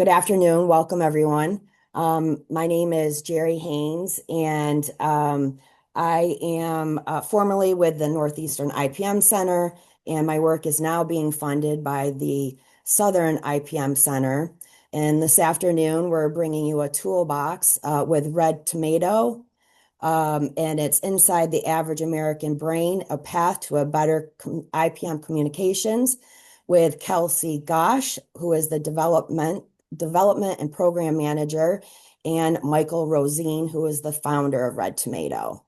Good afternoon. Welcome, everyone. My name is Jerry Haynes, and I am formerly with the Northeastern IPM Center, and my work is now being funded by the Southern IPM Center. And this afternoon, we're bringing you a toolbox with Red Tomato, and it's Inside the Average American Brain, A Path to a Better IPM Communications with Kelsey Gosch, who is the Development and Program Manager, and Michael Rozyne, who is the founder of Red Tomato.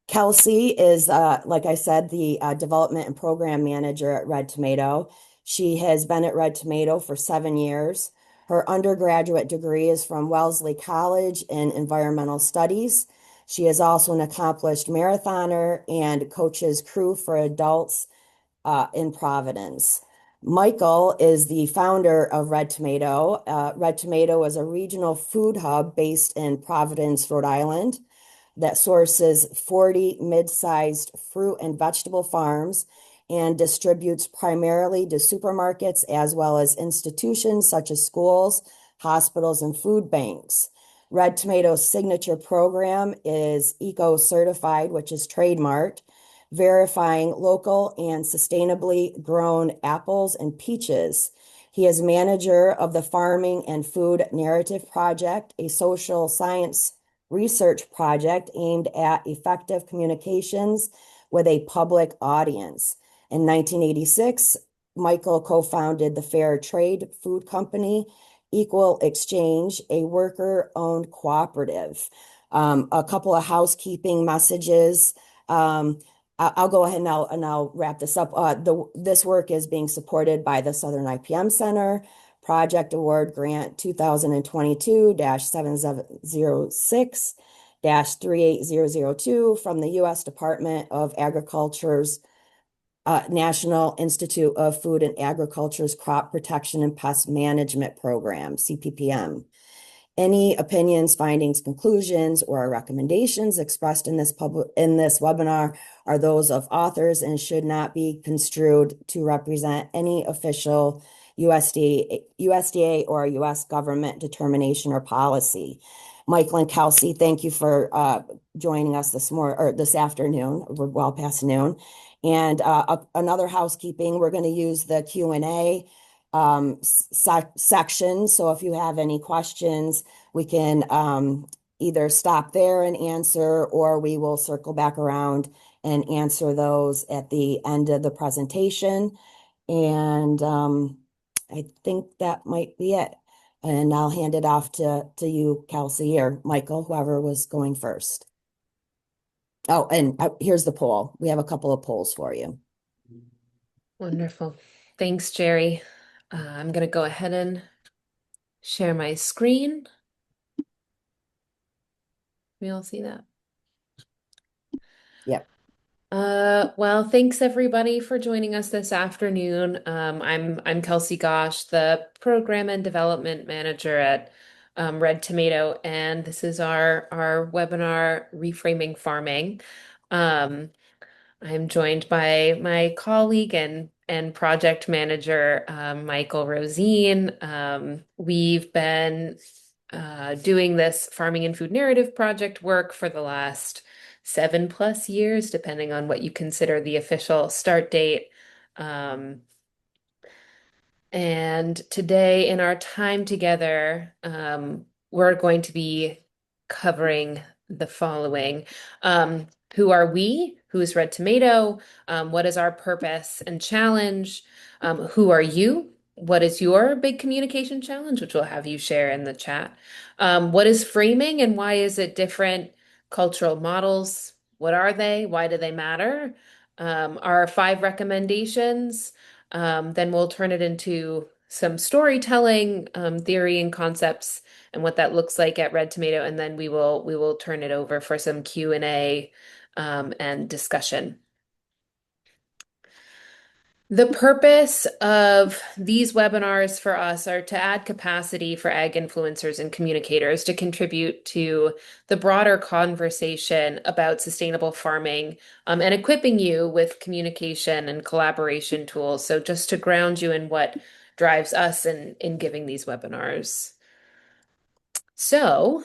Kelsey is, like I said, the Development and Program Manager at Red Tomato. She has been at Red Tomato for 7 years. Her undergraduate degree is from Wellesley College in Environmental Studies. She is also an accomplished marathoner and coaches crew for adults in Providence. Michael is the founder of Red Tomato. Red Tomato is a regional food hub based in Providence, Rhode Island, that sources 40 mid-sized fruit and vegetable farms and distributes primarily to supermarkets as well as institutions such as schools, hospitals, and food banks. Red Tomato's signature program is eco-certified, which is trademarked, verifying local and sustainably grown apples and peaches. He is manager of the Farming and Food Narrative Project, a social science research project aimed at effective communications with a public audience. In 1986, Michael co-founded the Fair Trade Food Company, Equal Exchange, a worker-owned cooperative. A couple of housekeeping messages. I'll go ahead and I'll wrap this up. This work is being supported by the Southern IPM Center, Project Award Grant 2022-706-38002 from the U.S. Department of Agriculture's National Institute of Food and Agriculture's Crop Protection and Pest Management Program, CPPM. Any opinions, findings, conclusions, or recommendations expressed in this webinar are those of authors and should not be construed to represent any official USDA or U.S. government determination or policy. Michael and Kelsey, thank you for joining us this afternoon. We're well past noon. And another housekeeping, we're going to use the Q&A section. So if you have any questions, we can either stop there and answer, or we will circle back around and answer those at the end of the presentation. And I think that might be it. And I'll hand it off to you, Kelsey, or Michael, whoever was going first. Oh, and here's the poll. We have a couple of polls for you. Wonderful. Thanks, Jerry. I'm going to go ahead and share my screen. We all see that? Yep. Well, thanks everybody for joining us this afternoon. I'm Kelsey Gosch, the Program and Development Manager at Red Tomato, and this is our webinar, Reframing Farming. I'm joined by my colleague and project manager, Michael Rozyne. We've been doing this farming and food narrative project work for the last 7+ years, depending on what you consider the official start date. And today in our time together, we're going to be covering the following. Who are we? Who is Red Tomato? What is our purpose and challenge? Who are you? What is your big communication challenge, which we'll have you share in the chat? What is framing and why is it different? Cultural models, what are they? Why do they matter? Our 5 recommendations. Then we'll turn it into some storytelling, theory and concepts and what that looks like at Red Tomato. And then we will turn it over for some Q&A and discussion. The purpose of these webinars for us are to add capacity for ag influencers and communicators to contribute to the broader conversation about sustainable farming and equipping you with communication and collaboration tools. So just to ground you in what drives us in giving these webinars. So,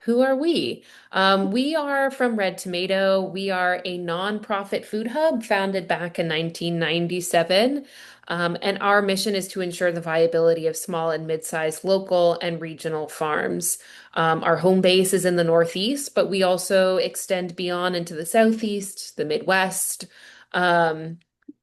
who are we? We are from Red Tomato. We are a nonprofit food hub founded back in 1997. And our mission is to ensure the viability of small and mid-sized local and regional farms. Our home base is in the Northeast, but we also extend beyond into the Southeast, the Midwest. Um,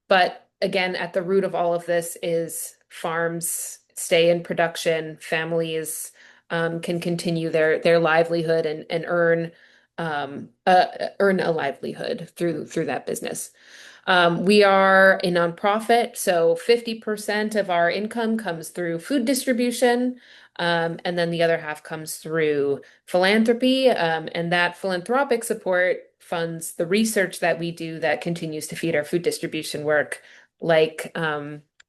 but again, at the root of all of this is farms stay in production, families can continue their livelihood and earn a livelihood through that business. We are a nonprofit, so 50% of our income comes through food distribution, and then the other half comes through philanthropy, and that philanthropic support funds the research that we do that continues to feed our food distribution work, like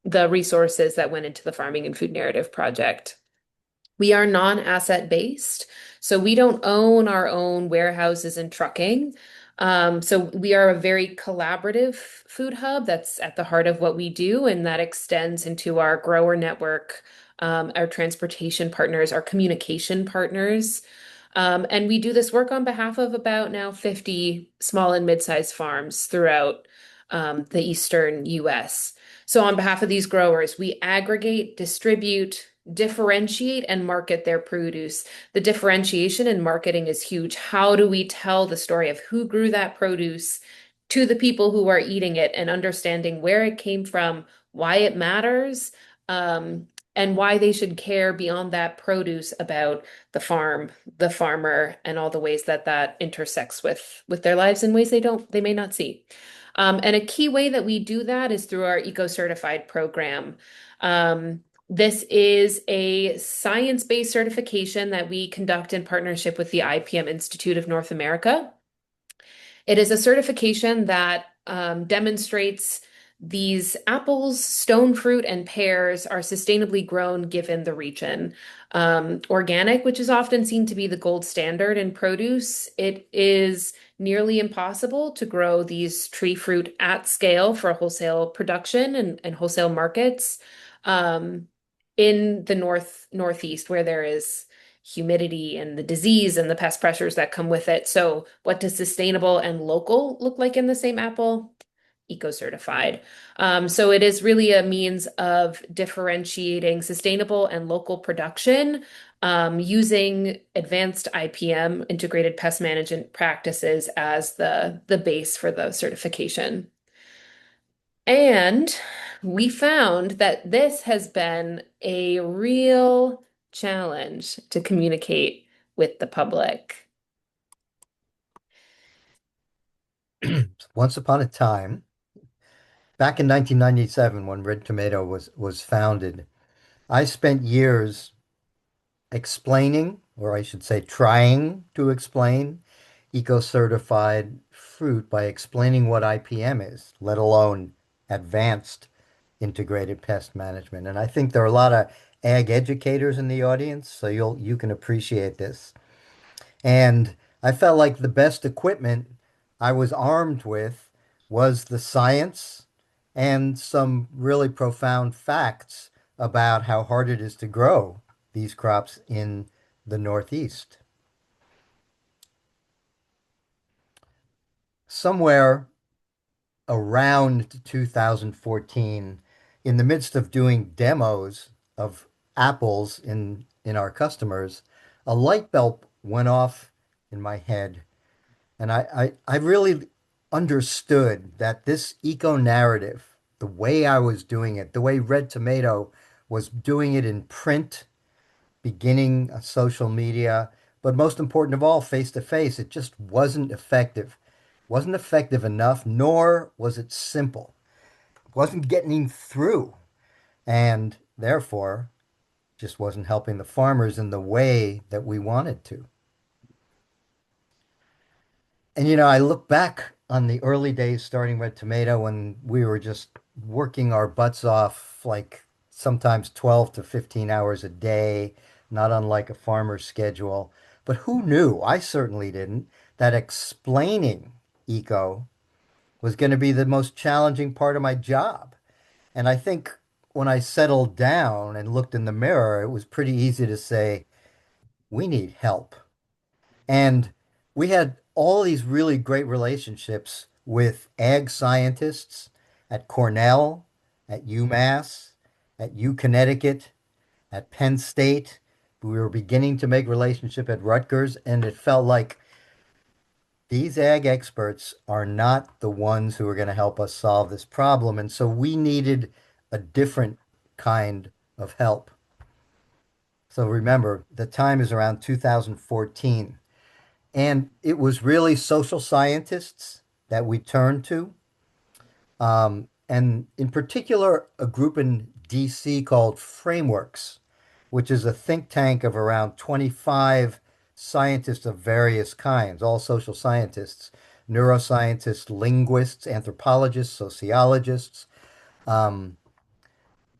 the resources that went into the Farming and Food Narrative Project. We are non-asset based, so we don't own our own warehouses and trucking. So we are a very collaborative food hub that's at the heart of what we do, and that extends into our grower network, our transportation partners, our communication partners. And we do this work on behalf of about now 50 small and mid-sized farms throughout the Eastern US. So on behalf of these growers, we aggregate, distribute, differentiate, and market their produce. The differentiation and marketing is huge. How do we tell the story of who grew that produce to the people who are eating it and understanding where it came from, why it matters, and why they should care beyond that produce about the farm, the farmer, and all the ways that that intersects with their lives in ways they may not see. And a key way that we do that is through our eco-certified program. This is a science-based certification that we conduct in partnership with the IPM Institute of North America. It is a certification that demonstrates these apples, stone fruit, and pears are sustainably grown given the region. Organic, which is often seen to be the gold standard in produce, it is nearly impossible to grow these tree fruit at scale for wholesale production and wholesale markets in the Northeast, where there is humidity and the disease and the pest pressures that come with it. So, what does sustainable and local look like in the same apple? Eco-certified. So it is really a means of differentiating sustainable and local production using advanced IPM, integrated pest management practices, as the base for the certification. And we found that this has been a real challenge to communicate with the public. Once upon a time, back in 1997, when Red Tomato was founded, I spent years explaining, or I should say, trying to explain eco-certified fruit by explaining what IPM is, let alone advanced integrated pest management. And I think there are a lot of ag educators in the audience, so you can appreciate this. And I felt like the best equipment I was armed with was the science and some really profound facts about how hard it is to grow these crops in the Northeast. Somewhere around 2014, in the midst of doing demos of apples in our customers, a light bulb went off in my head. And I really understood that this eco narrative, the way I was doing it, the way Red Tomato was doing it in print, beginning social media, but most important of all, face to face, it just wasn't effective. Wasn't effective enough, nor was it simple. It wasn't getting through, and therefore just wasn't helping the farmers in the way that we wanted to. And I look back on the early days starting Red Tomato when we were just working our butts off, like sometimes 12 to 15 hours a day, not unlike a farmer's schedule. But who knew? I certainly didn't, that explaining eco was going to be the most challenging part of my job. And I think when I settled down and looked in the mirror, it was pretty easy to say, we need help. And we had all these really great relationships with ag scientists at Cornell, at UMass, at U Connecticut, at Penn State. We were beginning to make relationship at Rutgers, and it felt like these ag experts are not the ones who are going to help us solve this problem. And so we needed a different kind of help. So remember, the time is around 2014. And it was really social scientists that we turned to. And in particular, a group in DC called Frameworks, which is a think tank of around 25 scientists of various kinds, all social scientists, neuroscientists, linguists, anthropologists, sociologists. Um,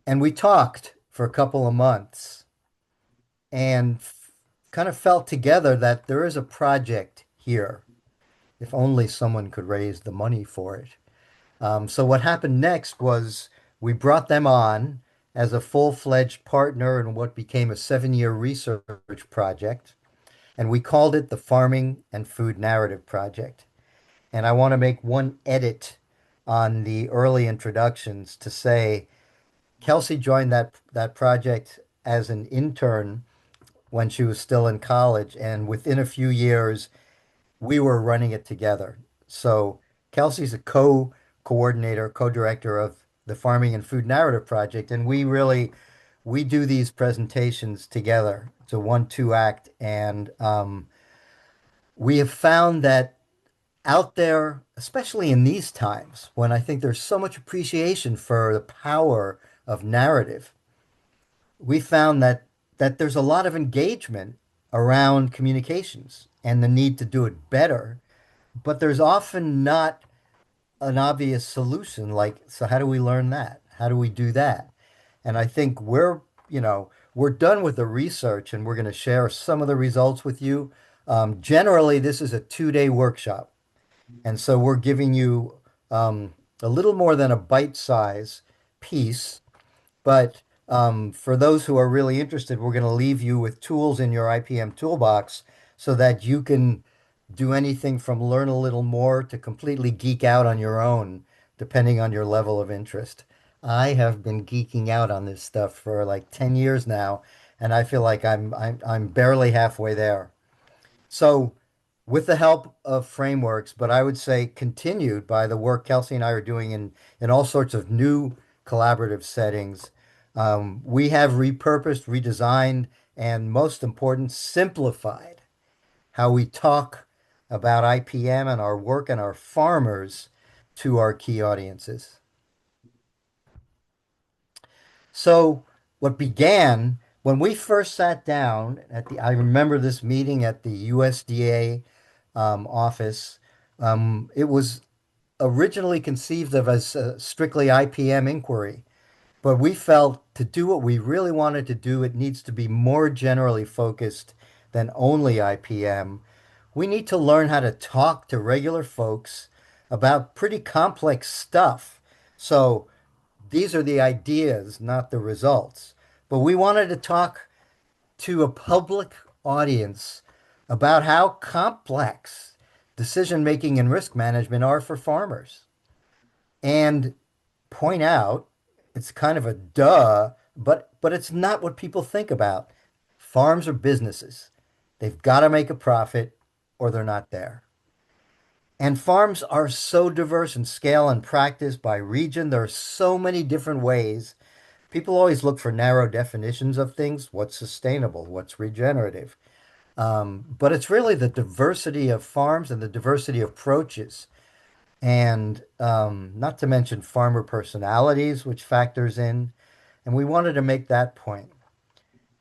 and we talked for a couple of months and kind of felt together that there is a project here, if only someone could raise the money for it. So what happened next was we brought them on as a full-fledged partner in what became a 7-year research project, and we called it the Farming and Food Narrative Project. And I want to make one edit on the early introductions to say Kelsey joined that project as an intern when she was still in college, and within a few years, we were running it together. So Kelsey's a co-coordinator, co-director of the Farming and Food Narrative Project, and we do these presentations together. It's a 1-2 act, and we have found that out there, especially in these times when I think there's so much appreciation for the power of narrative, we found that there's a lot of engagement around communications and the need to do it better, but there's often not an obvious solution. Like, so how do we learn that? How do we do that? And I think we're done with the research and we're going to share some of the results with you. Generally, this is a 2-day workshop. And so we're giving you a little more than a bite size piece, but for those who are really interested, we're going to leave you with tools in your IPM toolbox so that you can do anything from learn a little more to completely geek out on your own, depending on your level of interest. I have been geeking out on this stuff for like 10 years now, and I feel like I'm barely halfway there. So, with the help of frameworks, but I would say continued by the work Kelsey and I are doing in all sorts of new collaborative settings, we have repurposed, redesigned, and most important, simplified how we talk about IPM and our work and our farmers to our key audiences. So, what began when we first sat down I remember this meeting at the USDA office. It was originally conceived of as a strictly IPM inquiry, but we felt to do what we really wanted to do, it needs to be more generally focused than only IPM. We need to learn how to talk to regular folks about pretty complex stuff. So these are the ideas, not the results. But we wanted to talk to a public audience about how complex decision making and risk management are for farmers and point out it's kind of a duh, but it's not what people think about. Farms are businesses. They've got to make a profit or they're not there. And farms are so diverse in scale and practice by region. There are so many different ways. People always look for narrow definitions of things. What's sustainable? What's regenerative? But it's really the diversity of farms and the diversity of approaches. And not to mention farmer personalities, which factors in. And we wanted to make that point.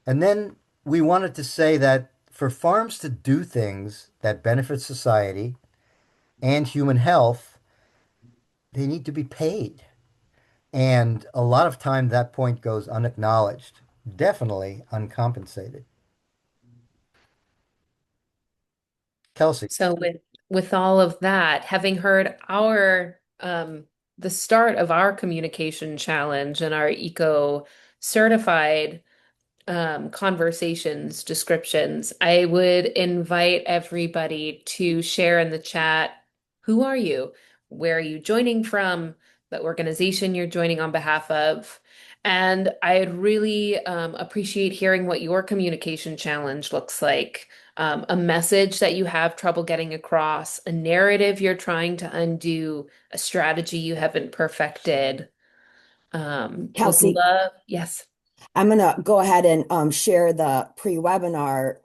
And then we wanted to say that for farms to do things that benefit society and human health, they need to be paid. And a lot of time that point goes unacknowledged, definitely uncompensated. Kelsey. So with all of that, having heard our the start of our communication challenge and our eco certified conversations, descriptions, I would invite everybody to share in the chat, who are you? Where are you joining from? The organization you're joining on behalf of. And I'd really appreciate hearing what your communication challenge looks like. A message that you have trouble getting across, a narrative you're trying to undo, a strategy you haven't perfected. Would Kelsey, love, yes. I'm going to go ahead and share the pre-webinar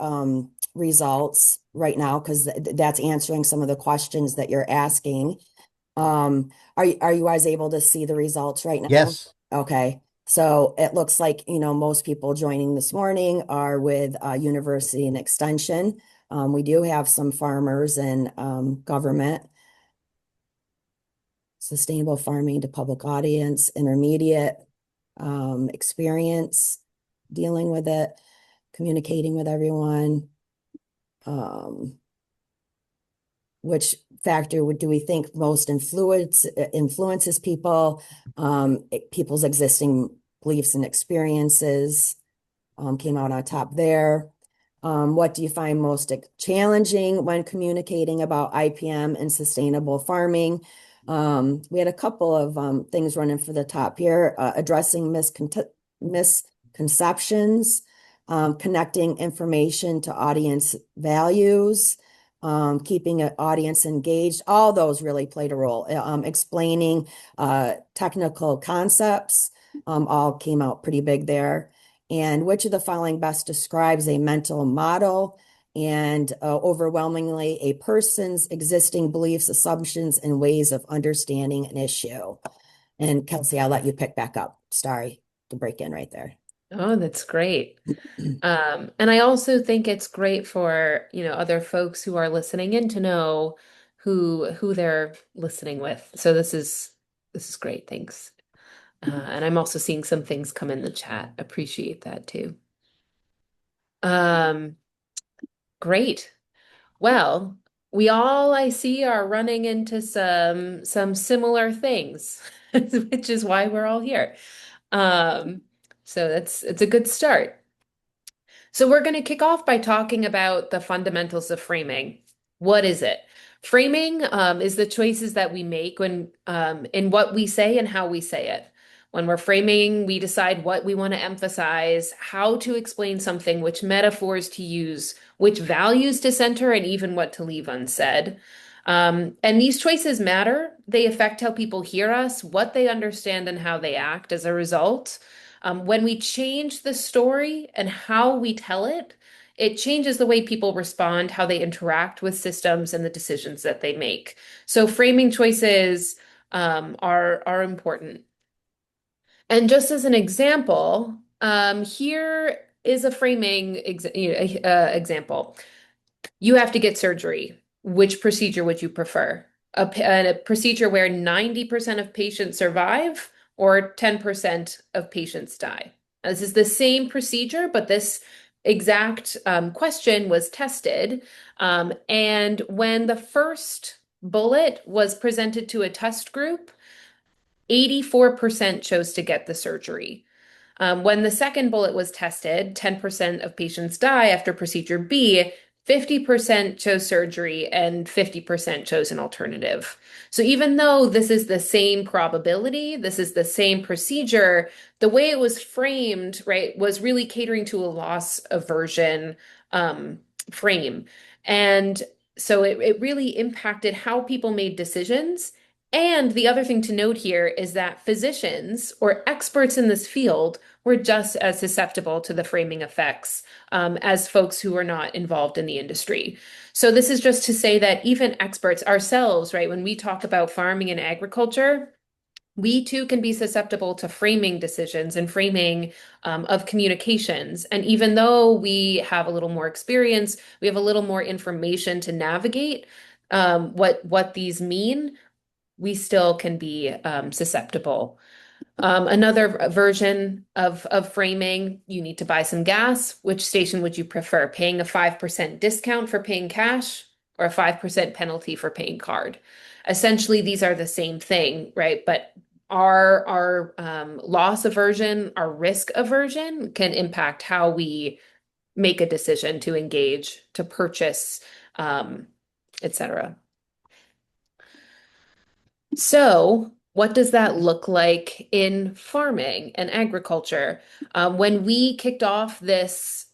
results right now because that's answering some of the questions that you're asking. Are you guys able to see the results right now? Yes. Okay. So it looks like, most people joining this morning are with university and extension. We do have some farmers and government, sustainable farming to public audience, intermediate experience dealing with it, communicating with everyone. Which factor do we think most influences people, people's existing beliefs and experiences came out on top there. What do you find most challenging when communicating about IPM and sustainable farming? We had a couple of things running for the top here, addressing misconceptions, connecting information to audience values, keeping an audience engaged. All those really played a role. Explaining technical concepts all came out pretty big there. And which of the following best describes a mental model? And overwhelmingly, a person's existing beliefs, assumptions, and ways of understanding an issue. And Kelsey, I'll let you pick back up. Sorry to break in right there. Oh, that's great. And I also think it's great for, other folks who are listening in to know who they're listening with. So this is great. Thanks. And I'm also seeing some things come in the chat. Appreciate that too. Um, Great. Well, we all I see are running into some similar things, which is why we're all here. Um, so it's a good start. So we're going to kick off by talking about the fundamentals of framing. What is it? Framing is the choices that we make when in what we say and how we say it. When we're framing, we decide what we want to emphasize, how to explain something, which metaphors to use, which values to center, and even what to leave unsaid. And these choices matter. They affect how people hear us, what they understand, and how they act as a result. When we change the story and how we tell it, it changes the way people respond, how they interact with systems, and the decisions that they make. So framing choices are important. And just as an example, here is a framing example. You have to get surgery. Which procedure would you prefer? A procedure where 90% of patients survive or 10% of patients die? This is the same procedure, but this exact question was tested. And when the first bullet was presented to a test group, 84% chose to get the surgery. When the second bullet was tested, 10% of patients die after procedure B, 50% chose surgery and 50% chose an alternative. So even though this is the same probability, this is the same procedure, the way it was framed, right, was really catering to a loss aversion frame. And so it really impacted how people made decisions. And the other thing to note here is that physicians or experts in this field were just as susceptible to the framing effects as folks who are not involved in the industry. So this is just to say that even experts ourselves, right, when we talk about farming and agriculture, we too can be susceptible to framing decisions and framing of communications. And even though we have a little more experience, we have a little more information to navigate what these mean, we still can be susceptible. Another version of framing, you need to buy some gas. Which station would you prefer? Paying a 5% discount for paying cash or a 5% penalty for paying card? Essentially, these are the same thing, right? But our loss aversion, our risk aversion can impact how we make a decision to engage, to purchase, etc. So, what does that look like in farming and agriculture? When we kicked off this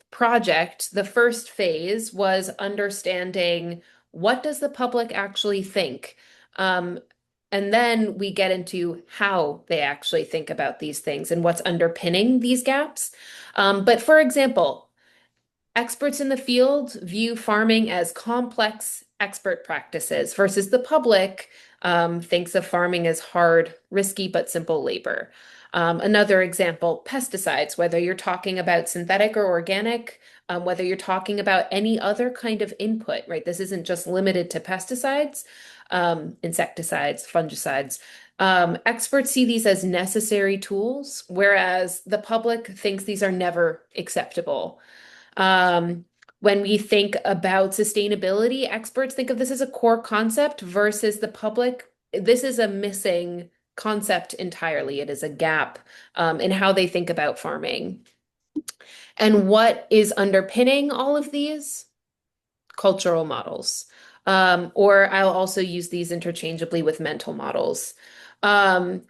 project, the first phase was understanding what does the public actually think? Um, and then we get into how they actually think about these things and what's underpinning these gaps. But for example, experts in the field view farming as complex expert practices versus the public thinks of farming as hard, risky, but simple labor. Another example, pesticides, whether you're talking about synthetic or organic, whether you're talking about any other kind of input, right? This isn't just limited to pesticides, insecticides, fungicides. Experts see these as necessary tools, whereas the public thinks these are never acceptable. Um, when we think about sustainability, experts think of this as a core concept versus the public. This is a missing concept entirely. It is a gap in how they think about farming. And what is underpinning all of these? Cultural models. Or I'll also use these interchangeably with mental models. Um,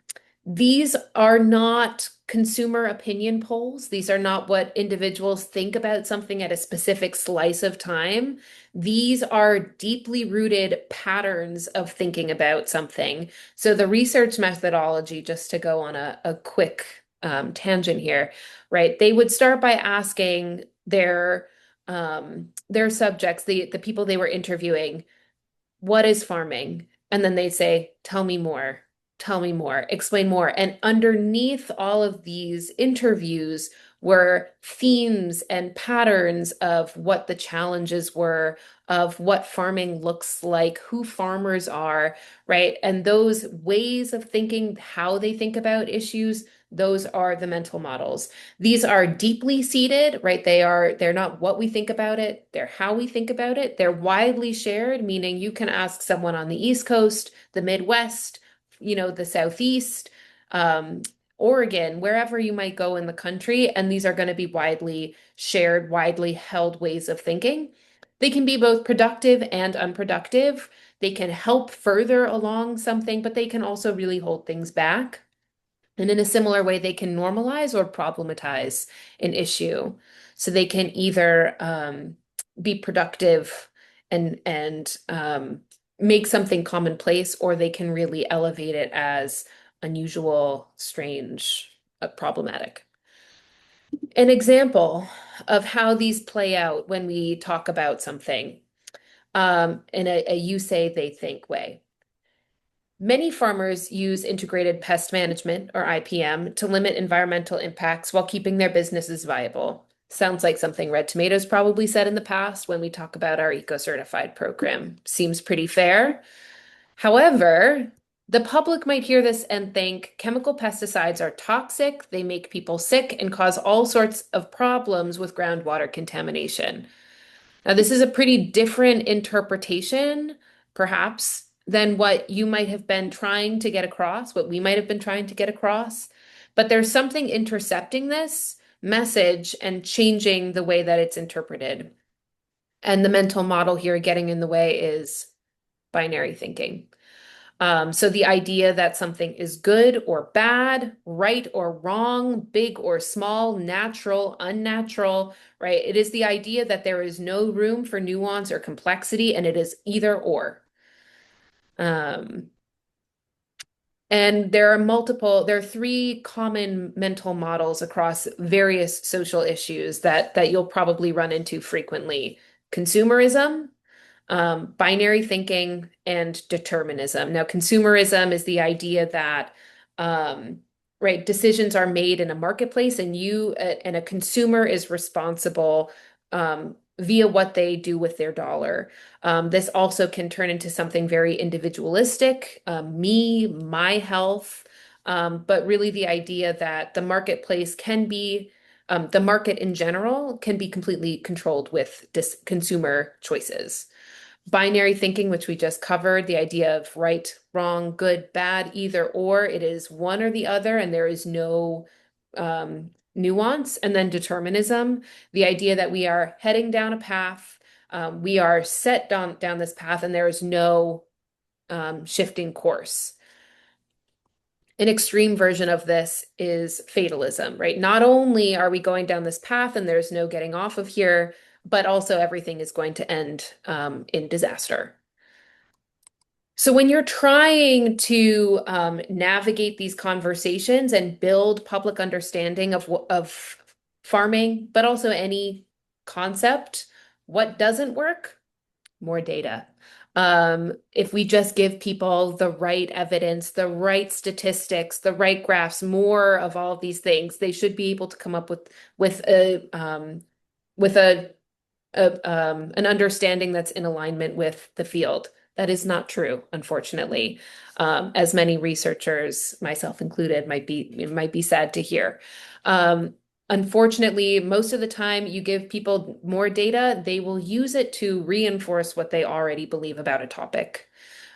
these are not consumer opinion polls. These are not what individuals think about something at a specific slice of time. These are deeply rooted patterns of thinking about something. So the research methodology, just to go on a quick tangent here, right? They would start by asking their subjects, the people they were interviewing, what is farming? And then they say, tell me more, explain more. And underneath all of these interviews were themes and patterns of what the challenges were, of what farming looks like, who farmers are, right? And those ways of thinking, how they think about issues, those are the mental models. These are deeply seated, right? They're not what we think about it, they're how we think about it. They're widely shared, meaning you can ask someone on the East Coast, the Midwest, the Southeast, um, Oregon, wherever you might go in the country, and these are going to be widely shared, widely held ways of thinking. They can be both productive and unproductive. They can help further along something, but they can also really hold things back. And in a similar way, they can normalize or problematize an issue. So they can either be productive and make something commonplace, or they can really elevate it as unusual, strange, problematic. An example of how these play out when we talk about something in a you say, they think way. Many farmers use integrated pest management, or IPM, to limit environmental impacts while keeping their businesses viable. Sounds like something Red Tomatoes probably said in the past when we talk about our eco-certified program. Seems pretty fair. However, the public might hear this and think chemical pesticides are toxic, they make people sick, and cause all sorts of problems with groundwater contamination. Now, this is a pretty different interpretation, perhaps, than what you might have been trying to get across, what we might have been trying to get across. But there's something intercepting this message and changing the way that it's interpreted. And the mental model here getting in the way is binary thinking. So the idea that something is good or bad, right or wrong, big or small, natural, unnatural, right? It is the idea that there is no room for nuance or complexity, and it is either or. And there are three common mental models across various social issues that you'll probably run into frequently. Consumerism, binary thinking, and determinism. Now, consumerism is the idea that right, decisions are made in a marketplace, and a consumer is responsible via what they do with their dollar. This also can turn into something very individualistic, me, my health, but really the idea that the marketplace can be the market in general can be completely controlled with consumer choices. binary thinking, which we just covered, the idea of right, wrong, good, bad, either or. It is one or the other, and there is no nuance. And then determinism, the idea that we are heading down a path, we are set down this path, and there is no shifting course. An extreme version of this is fatalism, right? Not only are we going down this path and there's no getting off of here, but also everything is going to end in disaster. So when you're trying to navigate these conversations and build public understanding of farming, but also any concept, what doesn't work? More data. If we just give people the right evidence, the right statistics, the right graphs, more of all of these things, they should be able to come up with a an understanding that's in alignment with the field. That is not true, unfortunately, as many researchers, myself included, might be sad to hear. Unfortunately, most of the time you give people more data, they will use it to reinforce what they already believe about a topic.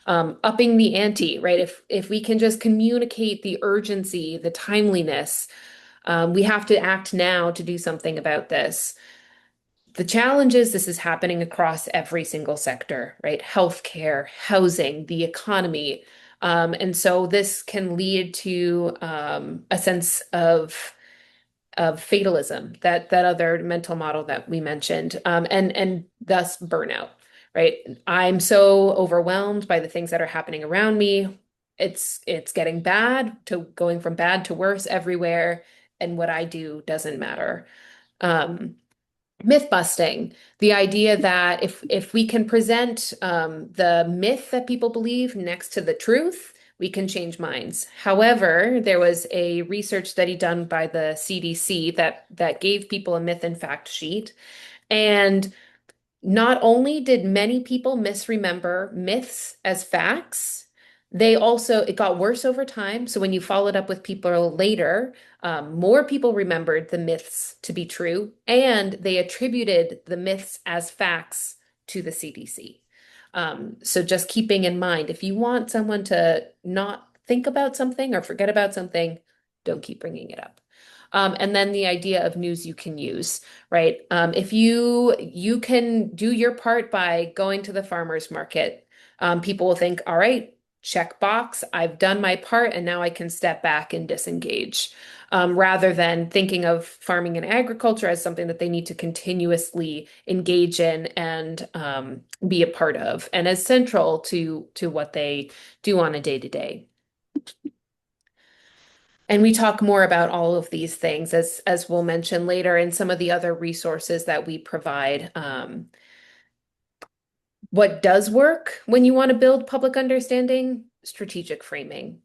Upping the ante, right? If we can just communicate the urgency, the timeliness, we have to act now to do something about this. The challenge is this is happening across every single sector, right? Healthcare, housing, the economy. And so this can lead to a sense of fatalism, that other mental model that we mentioned, and thus burnout, right? I'm so overwhelmed by the things that are happening around me. It's getting bad to going from bad to worse everywhere, and what I do doesn't matter. Myth busting, the idea that if we can present the myth that people believe next to the truth, we can change minds. However, there was a research study done by the CDC that gave people a myth and fact sheet, and not only did many people misremember myths as facts, it got worse over time. So when you followed up with people later, more people remembered the myths to be true, and they attributed the myths as facts to the CDC. So just keeping in mind, if you want someone to not think about something or forget about something, don't keep bringing it up. And then the idea of news you can use, right? If you can do your part by going to the farmer's market, people will think, all right, check box, I've done my part, and now I can step back and disengage, rather than thinking of farming and agriculture as something that they need to continuously engage in and be a part of, and as central to what they do on a day-to-day. And we talk more about all of these things as we'll mention later in some of the other resources that we provide. What does work when you want to build public understanding? Strategic framing.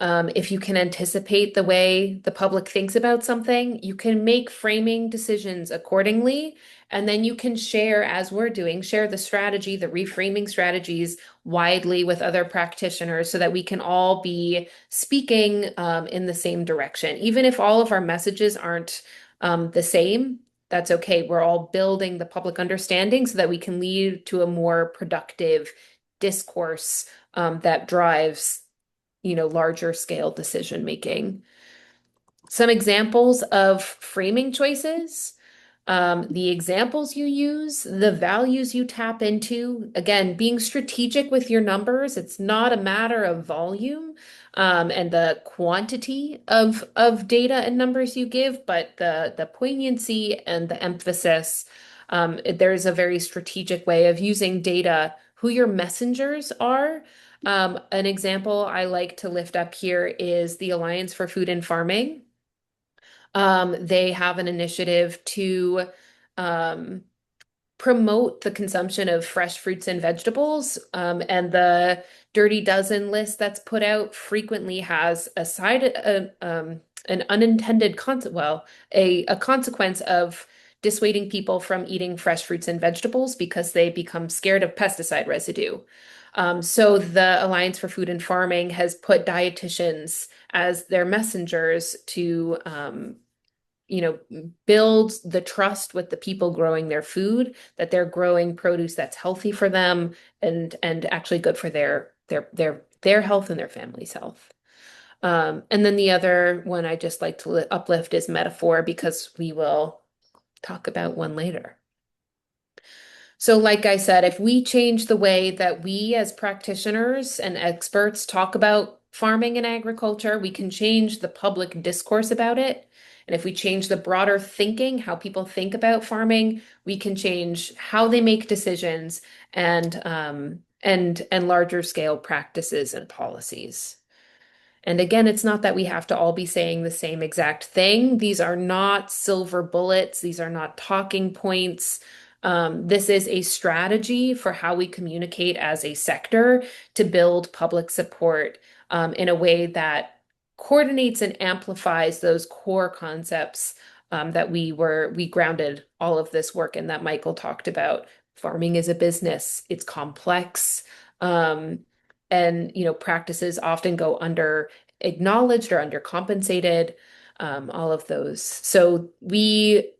If you can anticipate the way the public thinks about something, you can make framing decisions accordingly. And then you can share, as we're doing, share the strategy, the reframing strategies widely with other practitioners so that we can all be speaking in the same direction. Even if all of our messages aren't the same, that's okay. We're all building the public understanding so that we can lead to a more productive discourse that drives larger scale decision making. Some examples of framing choices, the examples you use, the values you tap into. Again, being strategic with your numbers. It's not a matter of volume and the quantity of data and numbers you give, but the poignancy and the emphasis. There's a very strategic way of using data, who your messengers are. An example I like to lift up here is the Alliance for Food and Farming. They have an initiative to promote the consumption of fresh fruits and vegetables. And the Dirty Dozen list that's put out frequently has an unintended a consequence of dissuading people from eating fresh fruits and vegetables because they become scared of pesticide residue. So the Alliance for Food and Farming has put dietitians as their messengers to builds the trust with the people growing their food, that they're growing produce that's healthy for them and actually good for their health and their family's health. And then the other one I just like to uplift is metaphor, because we will talk about one later. So, like I said, if we change the way that we as practitioners and experts talk about farming and agriculture, we can change the public discourse about it. And if we change the broader thinking, how people think about farming, we can change how they make decisions and larger scale practices and policies. And again, it's not that we have to all be saying the same exact thing. These are not silver bullets. These are not talking points. This is a strategy for how we communicate as a sector to build public support in a way that coordinates and amplifies those core concepts that we grounded all of this work in, that Michael talked about. Farming is a business. It's complex. And practices often go under acknowledged or undercompensated, all of those. So we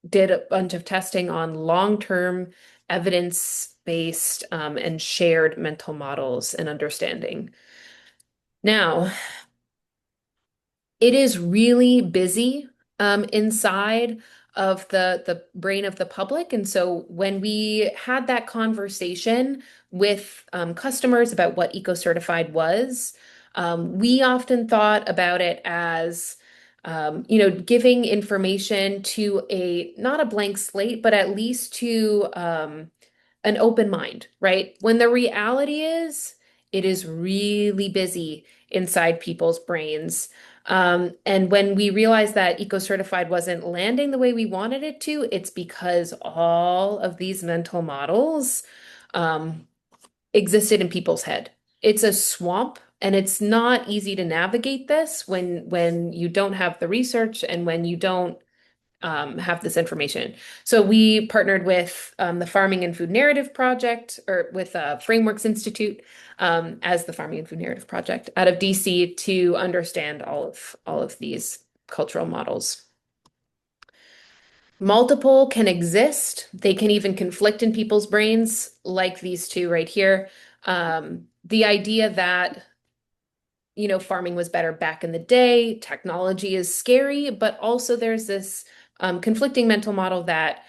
did a bunch of testing on long-term evidence-based and shared mental models and understanding. Now, it is really busy inside of the brain of the public. And so when we had that conversation with customers about what eco-certified was, we often thought about it as giving information to not a blank slate, but at least to an open mind, right? When the reality is, it is really busy inside people's brains. And when we realized that eco-certified wasn't landing the way we wanted it to, it's because all of these mental models existed in people's head. It's a swamp, and it's not easy to navigate this when you don't have the research and when you don't have this information. So we partnered with the Farming and Food Narrative Project, or with Frameworks Institute, as the Farming and Food Narrative Project out of DC, to understand all of these cultural models. Multiple can exist. They can even conflict in people's brains, like these two right here. The idea that farming was better back in the day, technology is scary, but also there's this conflicting mental model that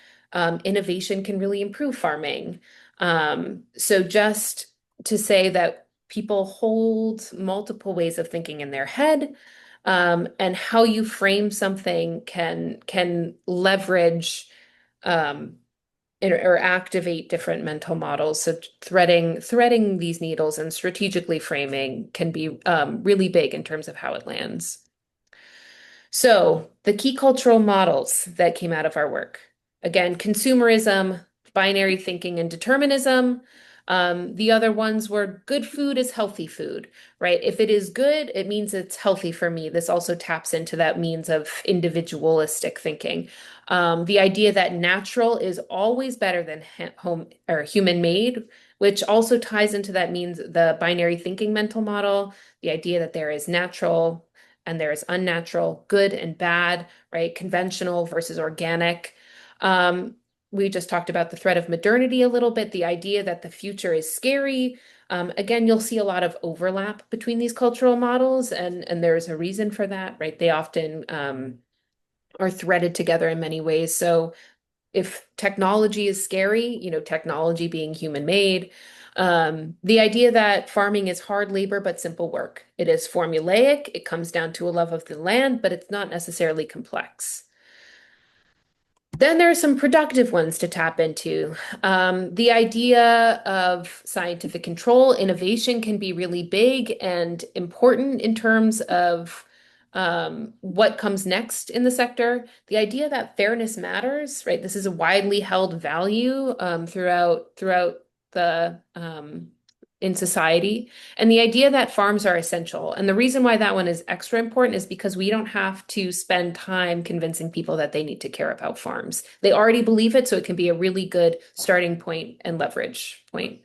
innovation can really improve farming. So just to say that people hold multiple ways of thinking in their head, and how you frame something can leverage or activate different mental models. So threading these needles and strategically framing can be really big in terms of how it lands. So the key cultural models that came out of our work, again, consumerism, binary thinking, and determinism. The other ones were good food is healthy food, right? If it is good, it means it's healthy for me. This also taps into that means of individualistic thinking. The idea that natural is always better than home or human made, which also ties into that means the binary thinking mental model, the idea that there is natural and there is unnatural, good and bad, right? Conventional versus organic. We just talked about the threat of modernity a little bit, the idea that the future is scary. Again, you'll see a lot of overlap between these cultural models, and there's a reason for that, right? They often are threaded together in many ways. So if technology is scary, technology being human made, the idea that farming is hard labor but simple work. It is formulaic, it comes down to a love of the land, but it's not necessarily complex. Then there are some productive ones to tap into. The idea of scientific control, innovation can be really big and important in terms of what comes next in the sector. The idea that fairness matters, right? This is a widely held value throughout the in society, and the idea that farms are essential. And the reason why that one is extra important is because we don't have to spend time convincing people that they need to care about farms. They already believe it, so it can be a really good starting point and leverage point.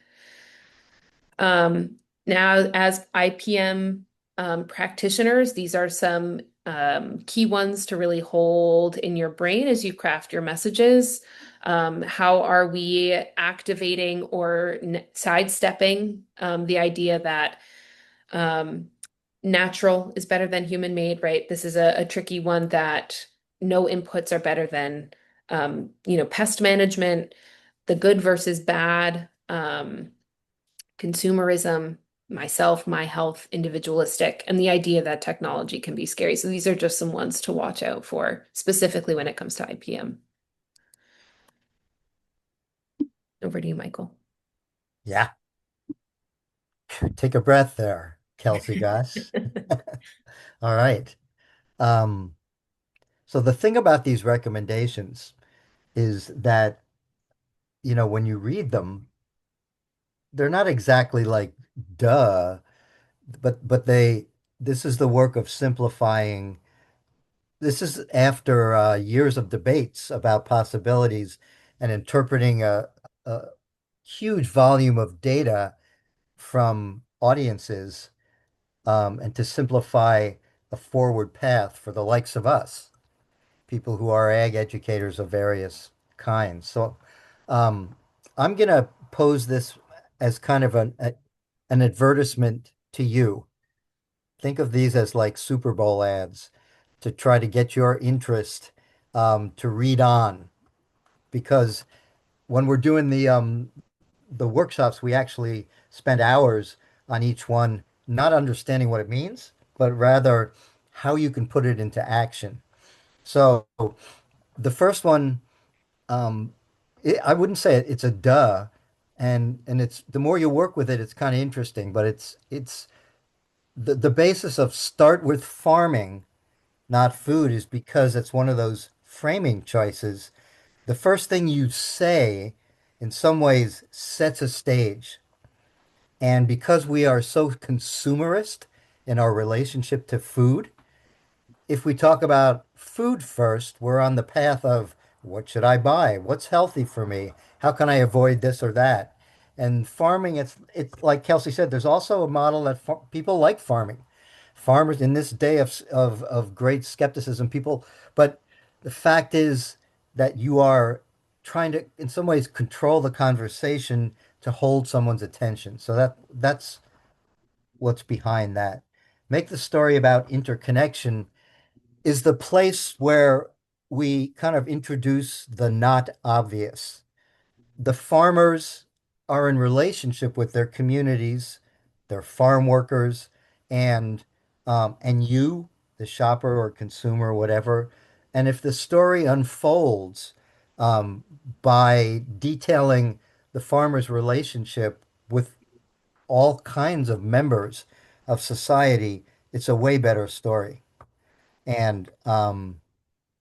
Now, as IPM practitioners, these are some key ones to really hold in your brain as you craft your messages. How are we activating or sidestepping the idea that um, natural is better than human made, right? This is a tricky one that no inputs are better than, pest management, the good versus bad, consumerism, myself, my health, individualistic, and the idea that technology can be scary. So these are just some ones to watch out for, specifically when it comes to IPM. Over to you, Michael. Yeah. Take a breath there, Kelsey Gosch. All right. Um, so the thing about these recommendations is that, when you read them, they're not exactly like duh, but this is the work of simplifying. This is after years of debates about possibilities and interpreting a huge volume of data from audiences, and to simplify a forward path for the likes of us, people who are ag educators of various kinds. So, um, I'm going to pose this as kind of an advertisement to you. Think of these as like Super Bowl ads to try to get your interest, to read on, because when we're doing the workshops, we actually spend hours on each one, not understanding what it means, but rather how you can put it into action. So the first one, um, I wouldn't say it's a duh, and it's the more you work with it, it's kind of interesting, but it's the basis of start with farming, not food, is because it's one of those framing choices. The first thing you say, in some ways, sets a stage. And because we are so consumerist in our relationship to food, if we talk about food first, we're on the path of what should I buy? What's healthy for me? How can I avoid this or that? And farming, it's like Kelsey said, there's also a model that people like farming. Farmers in this day of great skepticism, people, but the fact is that you are trying to, in some ways, control the conversation to hold someone's attention. So that's what's behind that. Make the story about interconnection is the place where we kind of introduce the not obvious. The farmers are in relationship with their communities, their farm workers, and you, the shopper or consumer, whatever. And if the story unfolds, by detailing the farmer's relationship with all kinds of members of society, it's a way better story. And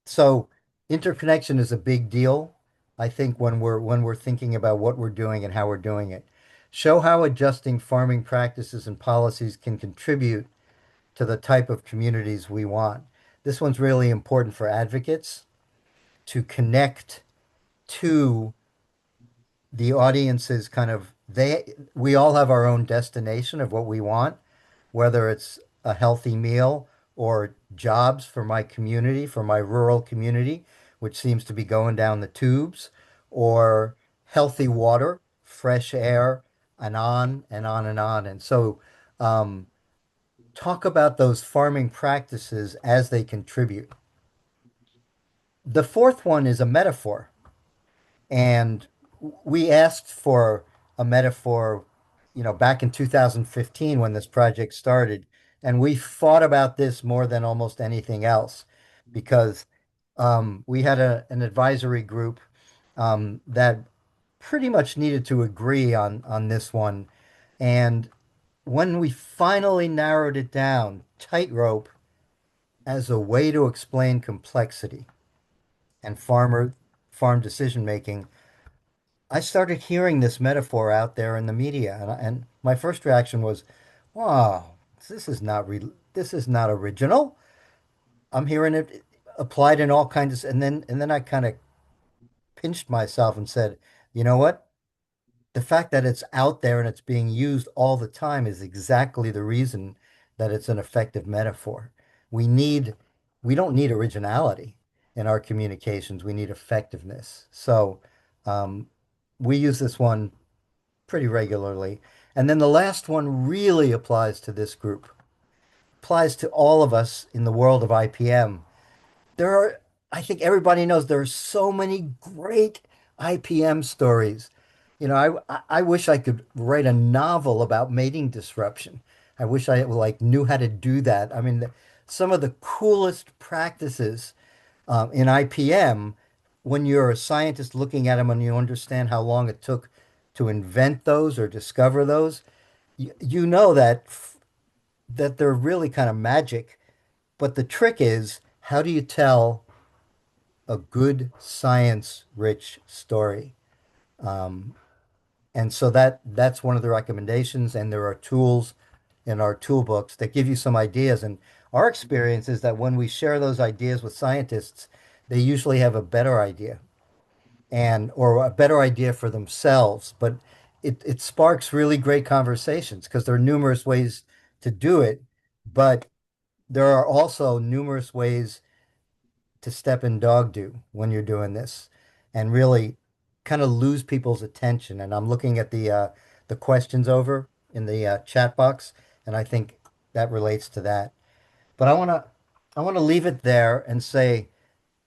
so interconnection is a big deal, I think, when we're thinking about what we're doing and how we're doing it. Show how adjusting farming practices and policies can contribute to the type of communities we want. This one's really important for advocates to connect to the audiences kind of we all have our own destination of what we want, whether it's a healthy meal or jobs for my community, for my rural community, which seems to be going down the tubes, or healthy water, fresh air, and on and on and on. And so, um, talk about those farming practices as they contribute. The fourth one is a metaphor. And we asked for a metaphor, back in 2015 when this project started. And we fought about this more than almost anything else because, we had an advisory group, that pretty much needed to agree on this one. And when we finally narrowed it down, tightrope as a way to explain complexity and farm decision making, I started hearing this metaphor out there in the media, and my first reaction was, "Wow, this is not original." I'm hearing it applied in all kinds of, and then I kind of pinched myself and said, "You know what? The fact that it's out there and it's being used all the time is exactly the reason that it's an effective metaphor. We need we don't need originality in our communications. We need effectiveness. So um, we use this one pretty regularly. And then the last one really applies to this group, applies to all of us in the world of IPM. There are, I think everybody knows there are so many great IPM stories. You know, I wish I could write a novel about mating disruption. I wish I like knew how to do that. I mean, some of the coolest practices in IPM, when you're a scientist looking at them and you understand how long it took to invent those or discover those, you know that they're really kind of magic. But the trick is, how do you tell a good science-rich story? Um, and so that's one of the recommendations, and there are tools in our toolbooks that give you some ideas. And our experience is that when we share those ideas with scientists, they usually have a better idea and or a better idea for themselves. But it sparks really great conversations because there are numerous ways to do it, but there are also numerous ways to step in dog do when you're doing this and really kind of lose people's attention. And I'm looking at the questions over in the chat box, and I think that relates to that. But I want to leave it there and say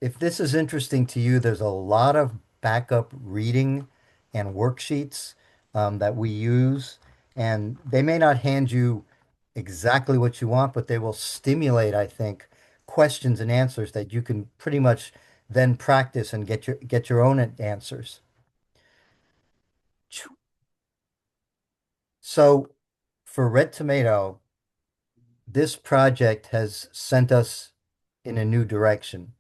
if this is interesting to you, there's a lot of backup reading and worksheets that we use, and they may not hand you exactly what you want, but they will stimulate, I think, questions and answers that you can pretty much then practice and get your own answers. So for Red Tomato, this project has sent us in a new direction.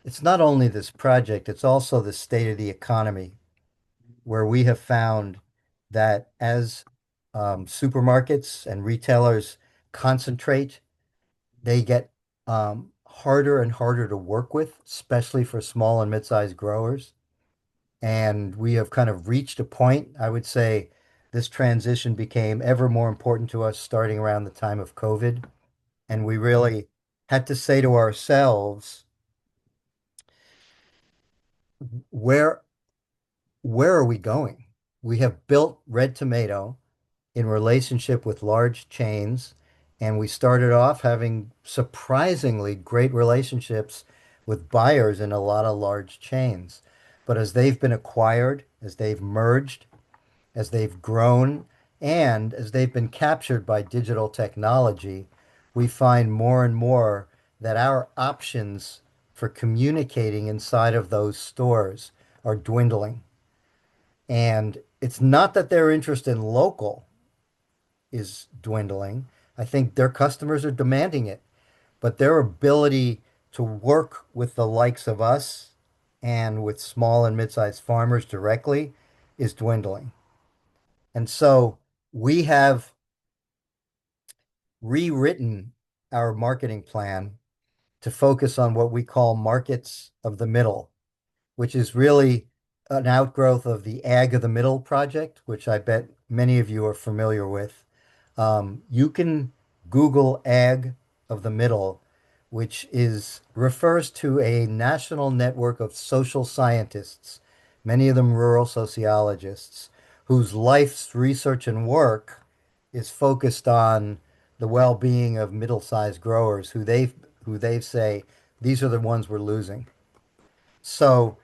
It's not only this project, it's also the state of the economy, where we have found that as supermarkets and retailers concentrate, they get harder and harder to work with, especially for small and mid-sized growers. And we have kind of reached a point, I would say this transition became ever more important to us starting around the time of COVID. And we really had to say to ourselves, where where are we going? We have built Red Tomato in relationship with large chains, and we started off having surprisingly great relationships with buyers in a lot of large chains. But as they've been acquired, as they've merged, as they've grown, and as they've been captured by digital technology, we find more and more that our options for communicating inside of those stores are dwindling. And it's not that their interest in local is dwindling. I think their customers are demanding it, but their ability to work with the likes of us and with small and mid-sized farmers directly is dwindling. And so we have rewritten our marketing plan to focus on what we call markets of the middle, which is really an outgrowth of the Ag of the Middle project, which I bet many of you are familiar with. You can Google Ag of the Middle, which is refers to a national network of social scientists, many of them rural sociologists, whose life's research and work is focused on the well-being of middle-sized growers who they say these are the ones we're losing. So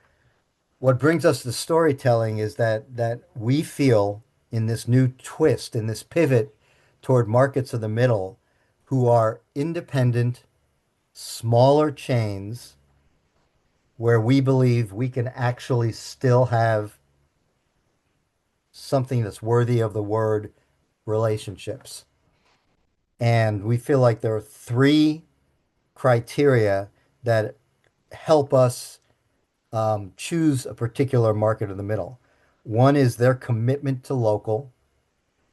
what brings us to storytelling is that we feel in this new twist, in this pivot toward markets of the middle, who are independent, smaller chains, where we believe we can actually still have something that's worthy of the word relationships. And we feel like there are three criteria that help us choose a particular market in the middle. One is their commitment to local.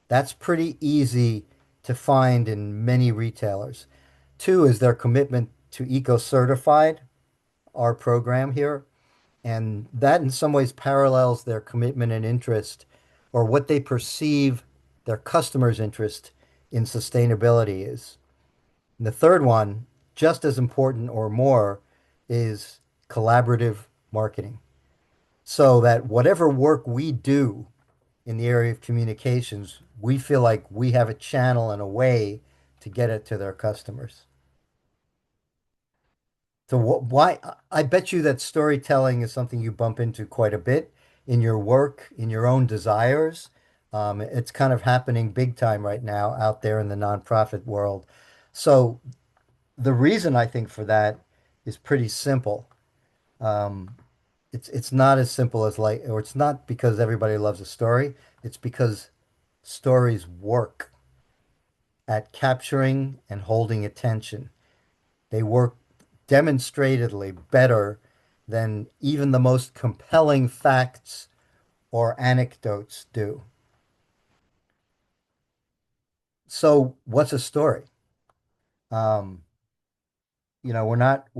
That's pretty easy to find in many retailers. Two is their commitment to eco-certified, our program here. And that in some ways parallels their commitment and interest or what they perceive their customers' interest in sustainability is. And the third one, just as important or more is collaborative marketing. So that whatever work we do in the area of communications, we feel like we have a channel and a way to get it to their customers. So why, I bet you that storytelling is something you bump into quite a bit in your work, in your own desires. It's kind of happening big time right now out there in the nonprofit world. So the reason I think for that is pretty simple. Um, it's not as simple as like, or it's not because everybody loves a story. It's because stories work at capturing and holding attention. They work demonstratedly better than even the most compelling facts or anecdotes do. So, what's a story? Um, we're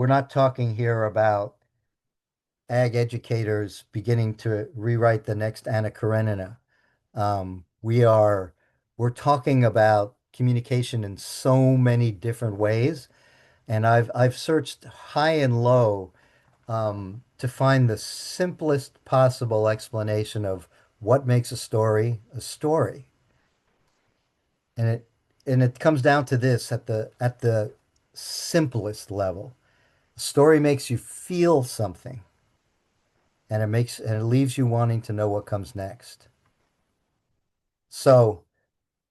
not talking here about ag educators beginning to rewrite the next Anna Karenina. We are we're talking about communication in so many different ways, and I've searched high and low to find the simplest possible explanation of what makes a story. And it comes down to this at the simplest level. A story makes you feel something, and it leaves you wanting to know what comes next. So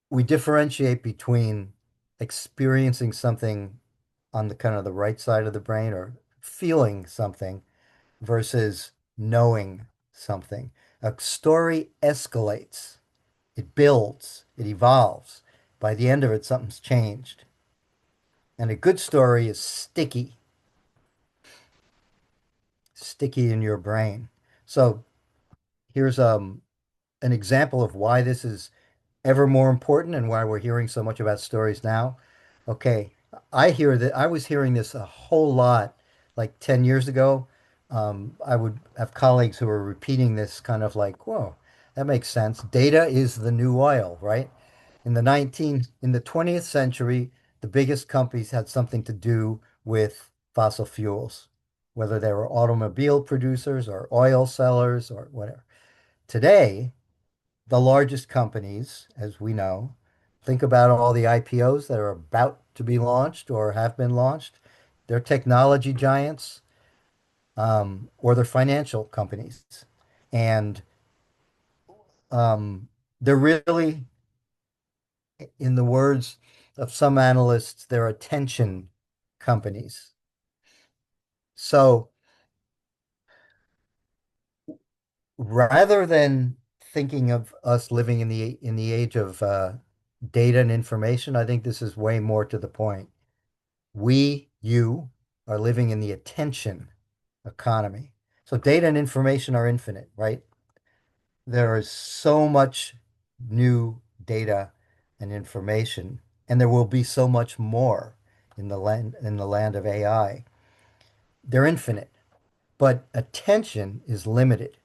we differentiate between experiencing something on the kind of the right side of the brain or feeling something versus knowing something. A story escalates, it builds, it evolves. By the end of it, something's changed. And a good story is sticky, sticky in your brain. So here's an example of why this is ever more important and why we're hearing so much about stories now. Okay, I was hearing this a whole lot like 10 years ago. I would have colleagues who were repeating this kind of like, whoa, that makes sense. Data is the new oil, right? In the 20th century, the biggest companies had something to do with fossil fuels, whether they were automobile producers or oil sellers or whatever. Today, the largest companies, as we know, think about all the IPOs that are about to be launched or have been launched. They're technology giants, or they're financial companies. And they're really, in the words of some analysts, they're attention companies. So rather than thinking of us living in the age of data and information, I think this is way more to the point. You are living in the attention economy. So data and information are infinite, right? There is so much new data and information, and there will be so much more in the land of AI. They're infinite, but attention is limited.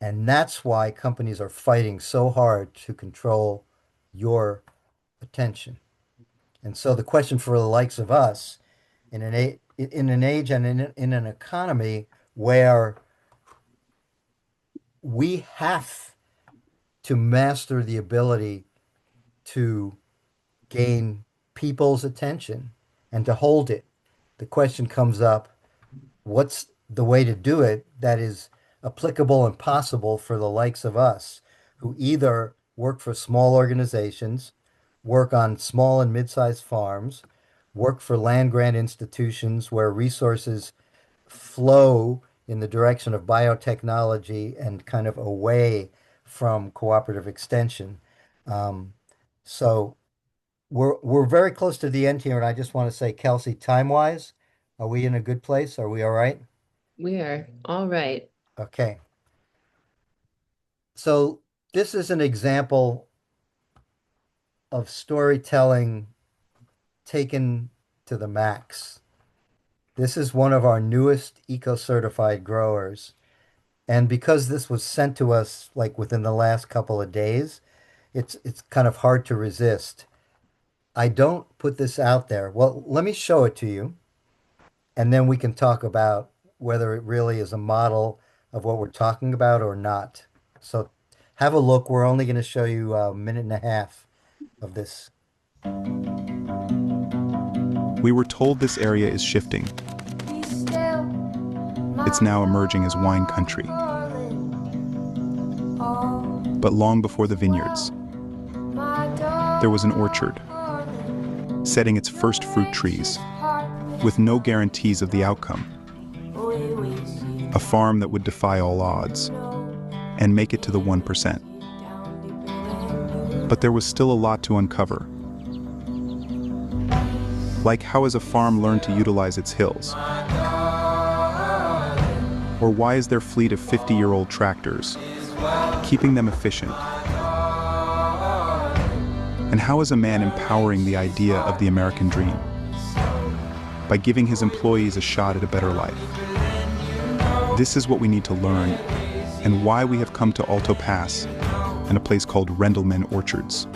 And that's why companies are fighting so hard to control your attention. And so the question for the likes of us in an age and in an economy where we have to master the ability to gain people's attention and to hold it, the question comes up, what's the way to do it that is applicable and possible for the likes of us who either work for small organizations, work on small and mid-sized farms, work for land grant institutions where resources flow in the direction of biotechnology and kind of away from cooperative extension. Um, so we're very close to the end here, and I just want to say, Kelsey, time-wise, are we in a good place? Are we all right? We are all right. Okay. So this is an example of storytelling taken to the max. This is one of our newest eco-certified growers. And because this was sent to us like within the last couple of days, it's kind of hard to resist. I don't put this out there. Well, let me show it to you, and then we can talk about whether it really is a model of what we're talking about or not. So have a look. We're only going to show you a minute and a half of this. We were told this area is shifting. It's now emerging as wine country. But long before the vineyards, there was an orchard, setting its first fruit trees, with no guarantees of the outcome. A farm that would defy all odds and make it to the 1%. But there was still a lot to uncover. Like, how has a farm learned to utilize its hills? Or why is their fleet of 50-year-old tractors keeping them efficient? And how is a man empowering the idea of the American dream? By giving his employees a shot at a better life. This is what we need to learn, and why we have come to Alto Pass and a place called Rendleman Orchards.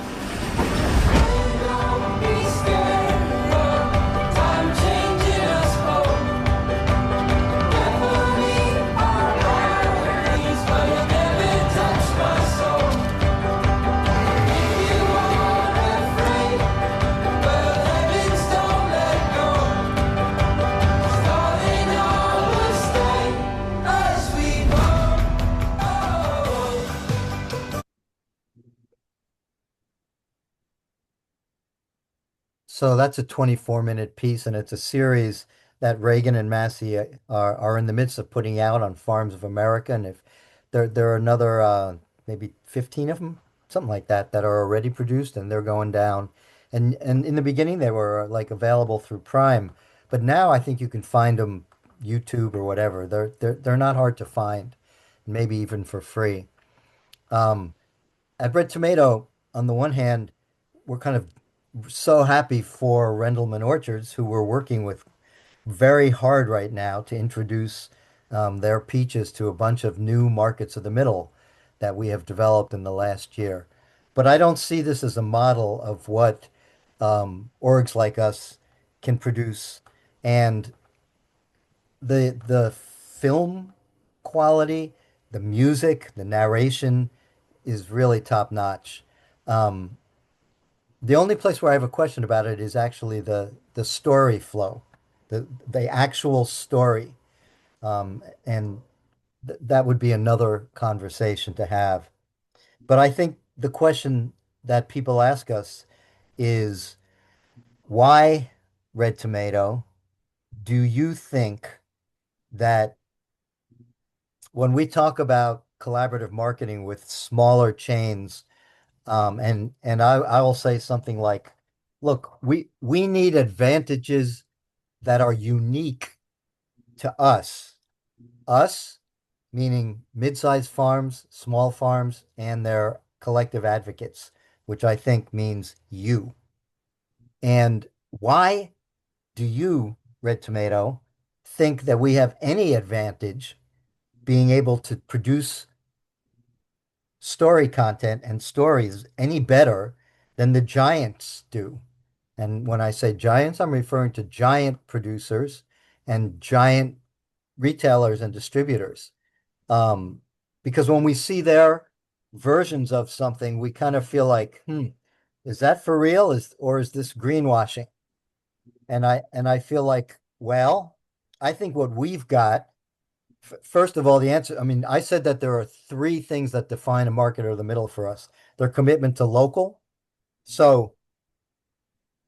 So that's a 24-minute piece, and it's a series that Reagan and Massey are in the midst of putting out on Farms of America. And if there are another maybe 15 of them, something like that, that are already produced, and they're going down. And in the beginning they were like available through Prime, but now I think you can find them YouTube or whatever. They're not hard to find, maybe even for free. Um, at Red Tomato, on the one hand, we're kind of so happy for Rendleman Orchards, who we're working with very hard right now to introduce their peaches to a bunch of new markets of the middle that we have developed in the last year. But I don't see this as a model of what orgs like us can produce. And the film quality, the music, the narration is really top notch. Um, the only place where I have a question about it is actually the story flow, the actual story, and th that would be another conversation to have. But I think the question that people ask us is, why Red Tomato? Do you think that when we talk about collaborative marketing with smaller chains, and I will say something like, look, we need advantages that are unique to us. Us, meaning mid-sized farms, small farms, and their collective advocates, which I think means you. And why do you, Red Tomato, think that we have any advantage being able to produce story content and stories any better than the giants do? And when I say giants, I'm referring to giant producers and giant retailers and distributors. Um, because when we see their versions of something, we kind of feel like, is that for real? Is this greenwashing? And I feel like, well, I think what we've got, first of all, the answer, I mean, I said that there are three things that define a market or the middle for us. Their commitment to local. So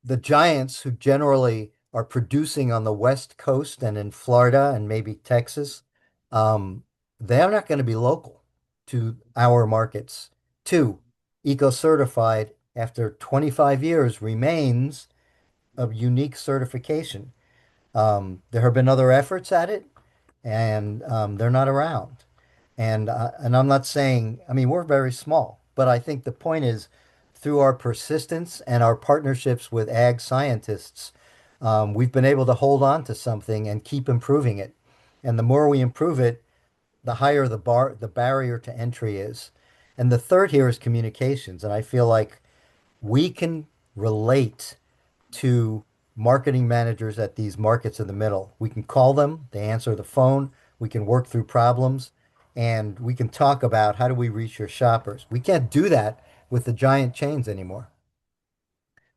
the giants who generally are producing on the West Coast and in Florida and maybe Texas, they're not going to be local to our markets. Two, eco-certified after 25 years remains a unique certification. There have been other efforts at it, and they're not around. And I'm not saying, I mean, we're very small, but I think the point is through our persistence and our partnerships with ag scientists, we've been able to hold on to something and keep improving it. And the more we improve it, the higher the barrier to entry is. And the third here is communications. And I feel like we can relate to marketing managers at these markets in the middle. We can call them, they answer the phone, we can work through problems, and we can talk about how do we reach your shoppers. We can't do that with the giant chains anymore.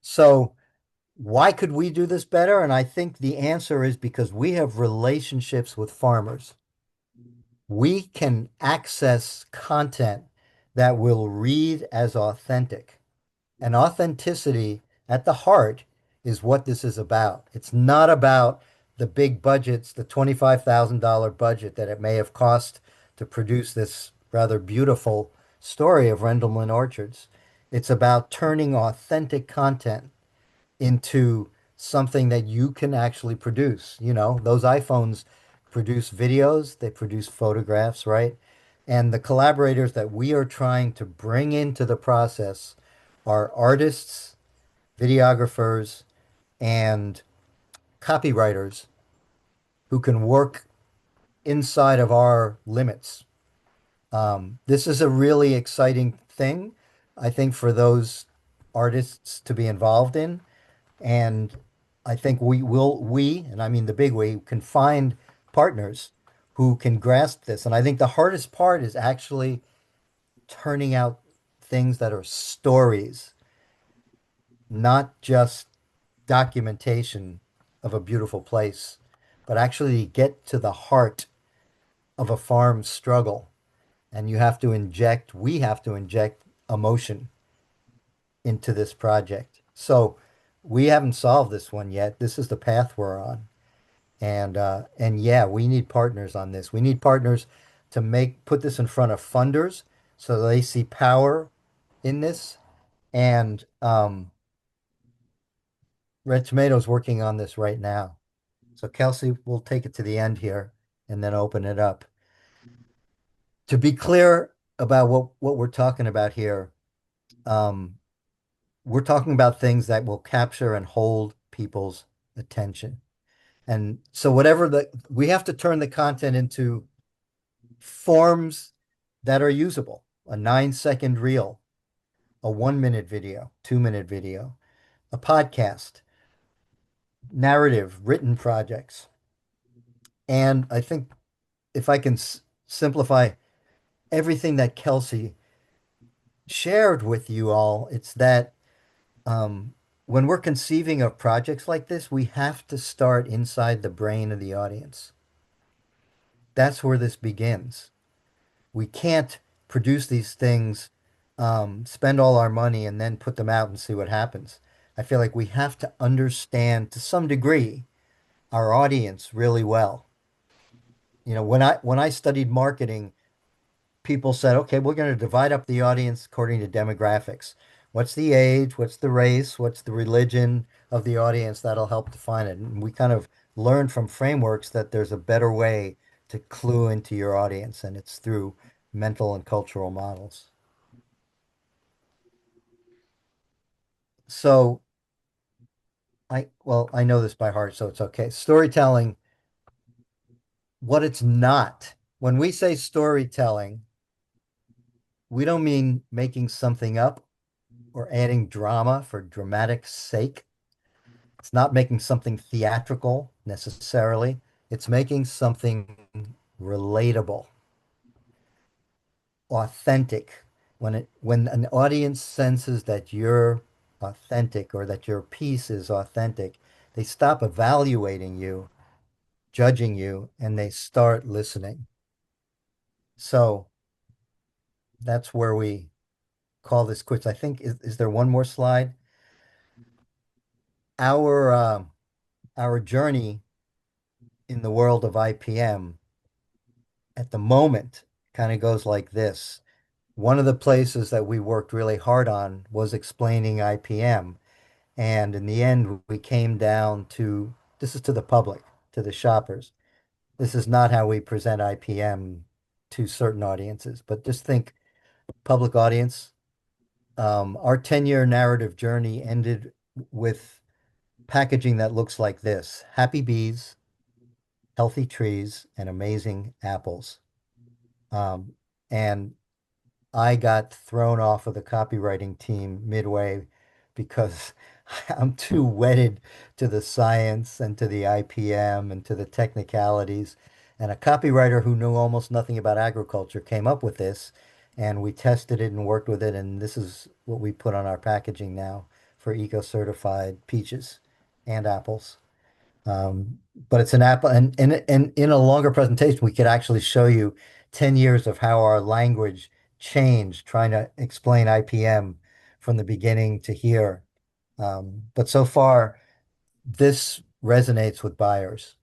So, why could we do this better? And I think the answer is because we have relationships with farmers. We can access content that will read as authentic. And authenticity at the heart is what this is about. It's not about the big budgets, the $25,000 budget that it may have cost to produce this rather beautiful story of Rendlesham Orchards. It's about turning authentic content into something that you can actually produce. You know, those iPhones produce videos, they produce photographs, right? And the collaborators that we are trying to bring into the process are artists, videographers, and copywriters who can work inside of our limits. This is a really exciting thing, I think, for those artists to be involved in. And I think and I mean the big we, can find partners who can grasp this. And I think the hardest part is actually turning out things that are stories, not just documentation of a beautiful place, but actually get to the heart of a farm struggle. And we have to inject emotion into this project. So we haven't solved this one yet. This is the path we're on. And yeah, we need partners on this. We need partners to put this in front of funders so they see power in this. And Red Tomato's working on this right now. So Kelsey, we'll take it to the end here and then open it up. To be clear about what we're talking about here, um, we're talking about things that will capture and hold people's attention. And so we have to turn the content into forms that are usable. A 9-second reel, a 1-minute video, 2-minute video, a podcast, narrative, written projects. And I think if I can simplify everything that Kelsey shared with you all, it's that when we're conceiving of projects like this, we have to start inside the brain of the audience. That's where this begins. We can't produce these things, spend all our money, and then put them out and see what happens. I feel like we have to understand to some degree our audience really well. You know, when I studied marketing, people said, okay, we're going to divide up the audience according to demographics. What's the age? What's the race? What's the religion of the audience? That'll help define it. And we kind of learned from frameworks that there's a better way to clue into your audience, and it's through mental and cultural models. So I know this by heart, so it's okay. Storytelling, what it's not. When we say storytelling, we don't mean making something up or adding drama for dramatic sake. It's not making something theatrical necessarily. It's making something relatable, authentic. When an audience senses that you're authentic or that your piece is authentic, they stop evaluating you, judging you, and they start listening. So that's where we call this quits. I think is there one more slide? Our journey in the world of IPM at the moment kind of goes like this. One of the places that we worked really hard on was explaining IPM. And in the end, we came down to this is to the public, to the shoppers. This is not how we present IPM to certain audiences, but just think public audience. Our 10-year narrative journey ended with packaging that looks like this: happy bees, healthy trees, and amazing apples. And I got thrown off of the copywriting team midway because I'm too wedded to the science and to the IPM and to the technicalities. And a copywriter who knew almost nothing about agriculture came up with this, and we tested it and worked with it. And this is what we put on our packaging now for eco-certified peaches and apples. But it's an apple, and in a longer presentation, we could actually show you 10 years of how our language changed trying to explain IPM from the beginning to here. But so far, this resonates with buyers.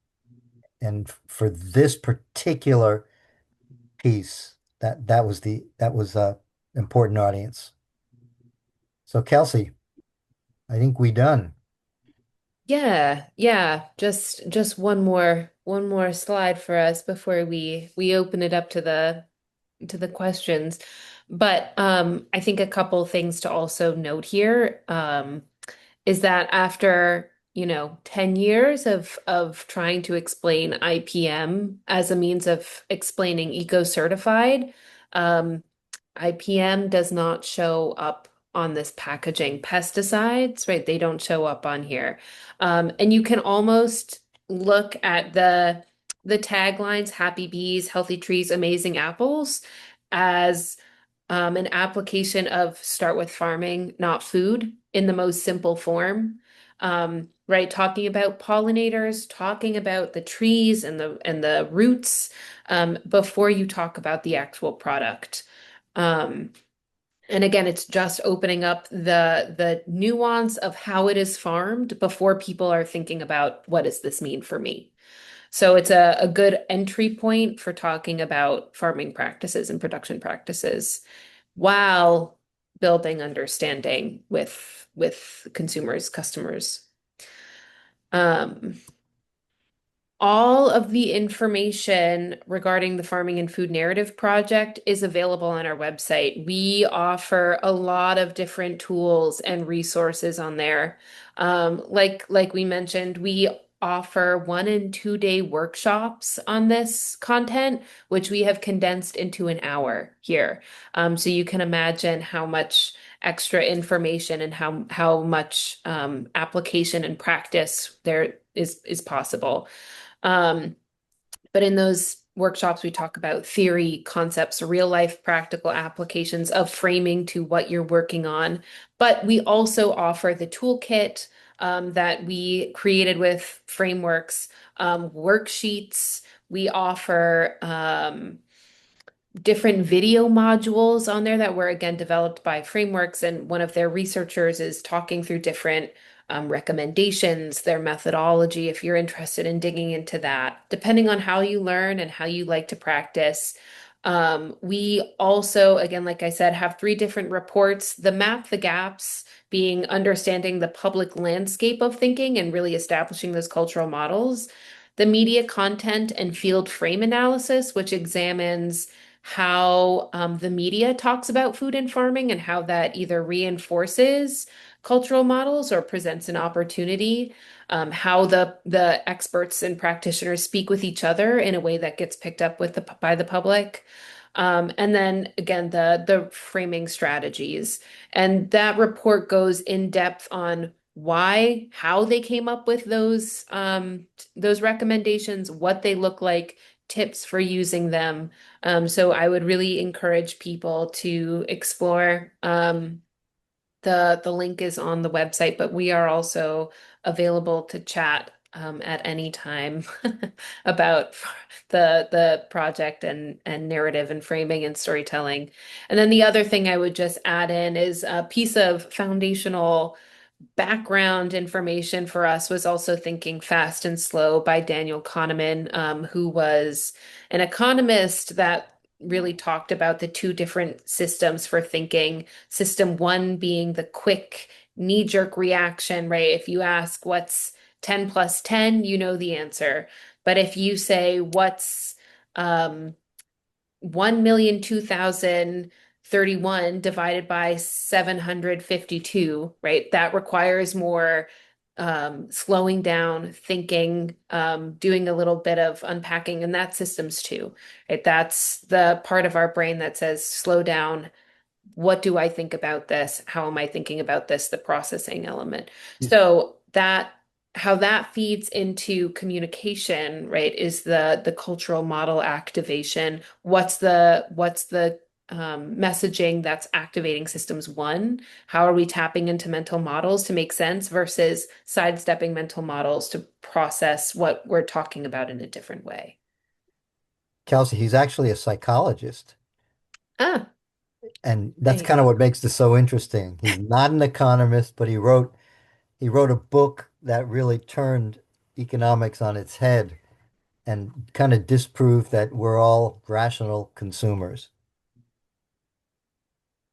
And for this particular piece, that was a important audience. So Kelsey, I think we done. Yeah, yeah. Just one more slide for us before we open it up to the questions. But I think a couple things to also note here is that after, 10 years of trying to explain IPM as a means of explaining eco-certified, IPM does not show up on this packaging. Pesticides, right? They don't show up on here. And you can almost look at the taglines, Happy Bees, Healthy Trees, Amazing Apples, as an application of start with farming, not food, in the most simple form. Right, talking about pollinators, talking about the trees and the roots, before you talk about the actual product. Um, and again, it's just opening up the nuance of how it is farmed before people are thinking about what does this mean for me. So it's a good entry point for talking about farming practices and production practices while building understanding with consumers, customers. Um, all of the information regarding the Farming and Food Narrative Project is available on our website. We offer a lot of different tools and resources on there. Like we mentioned, we offer 1 and 2 day workshops on this content, which we have condensed into an hour here. So you can imagine how much extra information and how much application and practice there is possible. Um, but in those workshops, we talk about theory, concepts, real life practical applications of framing to what you're working on. But we also offer the toolkit that we created with frameworks, worksheets. We offer different video modules on there that were again developed by frameworks, and one of their researchers is talking through different recommendations, their methodology, if you're interested in digging into that, depending on how you learn and how you like to practice. We also, again, like I said, have 3 different reports. The Map the Gaps being understanding the public landscape of thinking and really establishing those cultural models. The Media Content and Field Frame Analysis, which examines how the media talks about food and farming and how that either reinforces cultural models or presents an opportunity, how the experts and practitioners speak with each other in a way that gets picked up by the public. And then again, the framing strategies. And that report goes in depth on why, how they came up with those recommendations, what they look like, tips for using them. So I would really encourage people to explore. The link is on the website, but we are also available to chat at any time about the project and narrative and framing and storytelling. And then the other thing I would just add in is a piece of foundational background information for us was also Thinking Fast and Slow by Daniel Kahneman, who was an economist that really talked about the 2 different systems for thinking. System 1 being the quick knee-jerk reaction, right? If you ask what's 10 plus 10, you know the answer. But if you say what's 1,002,031 divided by 752, right? That requires more slowing down, thinking, doing a little bit of unpacking, and that's systems 2, right? That's the part of our brain that says slow down, what do I think about this? How am I thinking about this? The processing element. So that how that feeds into communication, right, is the cultural model activation. What's the messaging that's activating systems one? How are we tapping into mental models to make sense versus sidestepping mental models to process what we're talking about in a different way? Kelsey, he's actually a psychologist. Ah, And there that's you kind of go. what makes this so interesting. He's not an economist, but he wrote a book that really turned economics on its head and kind of disproved that we're all rational consumers.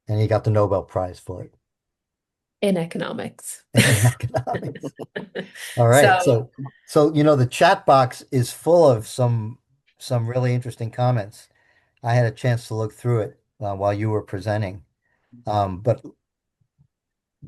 And he got the Nobel Prize for it In economics. in economics. All right. So, So the chat box is full of some really interesting comments. I had a chance to look through it while you were presenting. But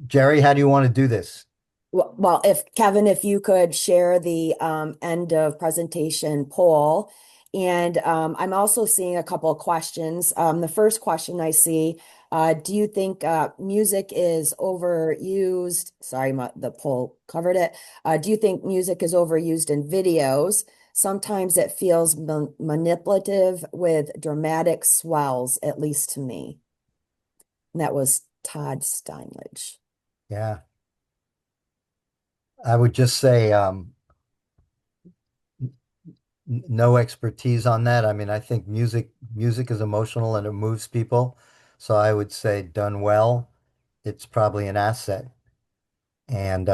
Jerry, how do you want to do this? Well, if Kevin, if you could share the end of presentation poll. And I'm also seeing a couple of questions. The first question I see, do you think music is overused? Sorry, the poll covered it. Do you think music is overused in videos? Sometimes it feels manipulative with dramatic swells, at least to me. And that was Todd Steinledge. Yeah, I would just say no expertise on that. I mean, I think music is emotional and it moves people. So I would say done well, it's probably an asset. And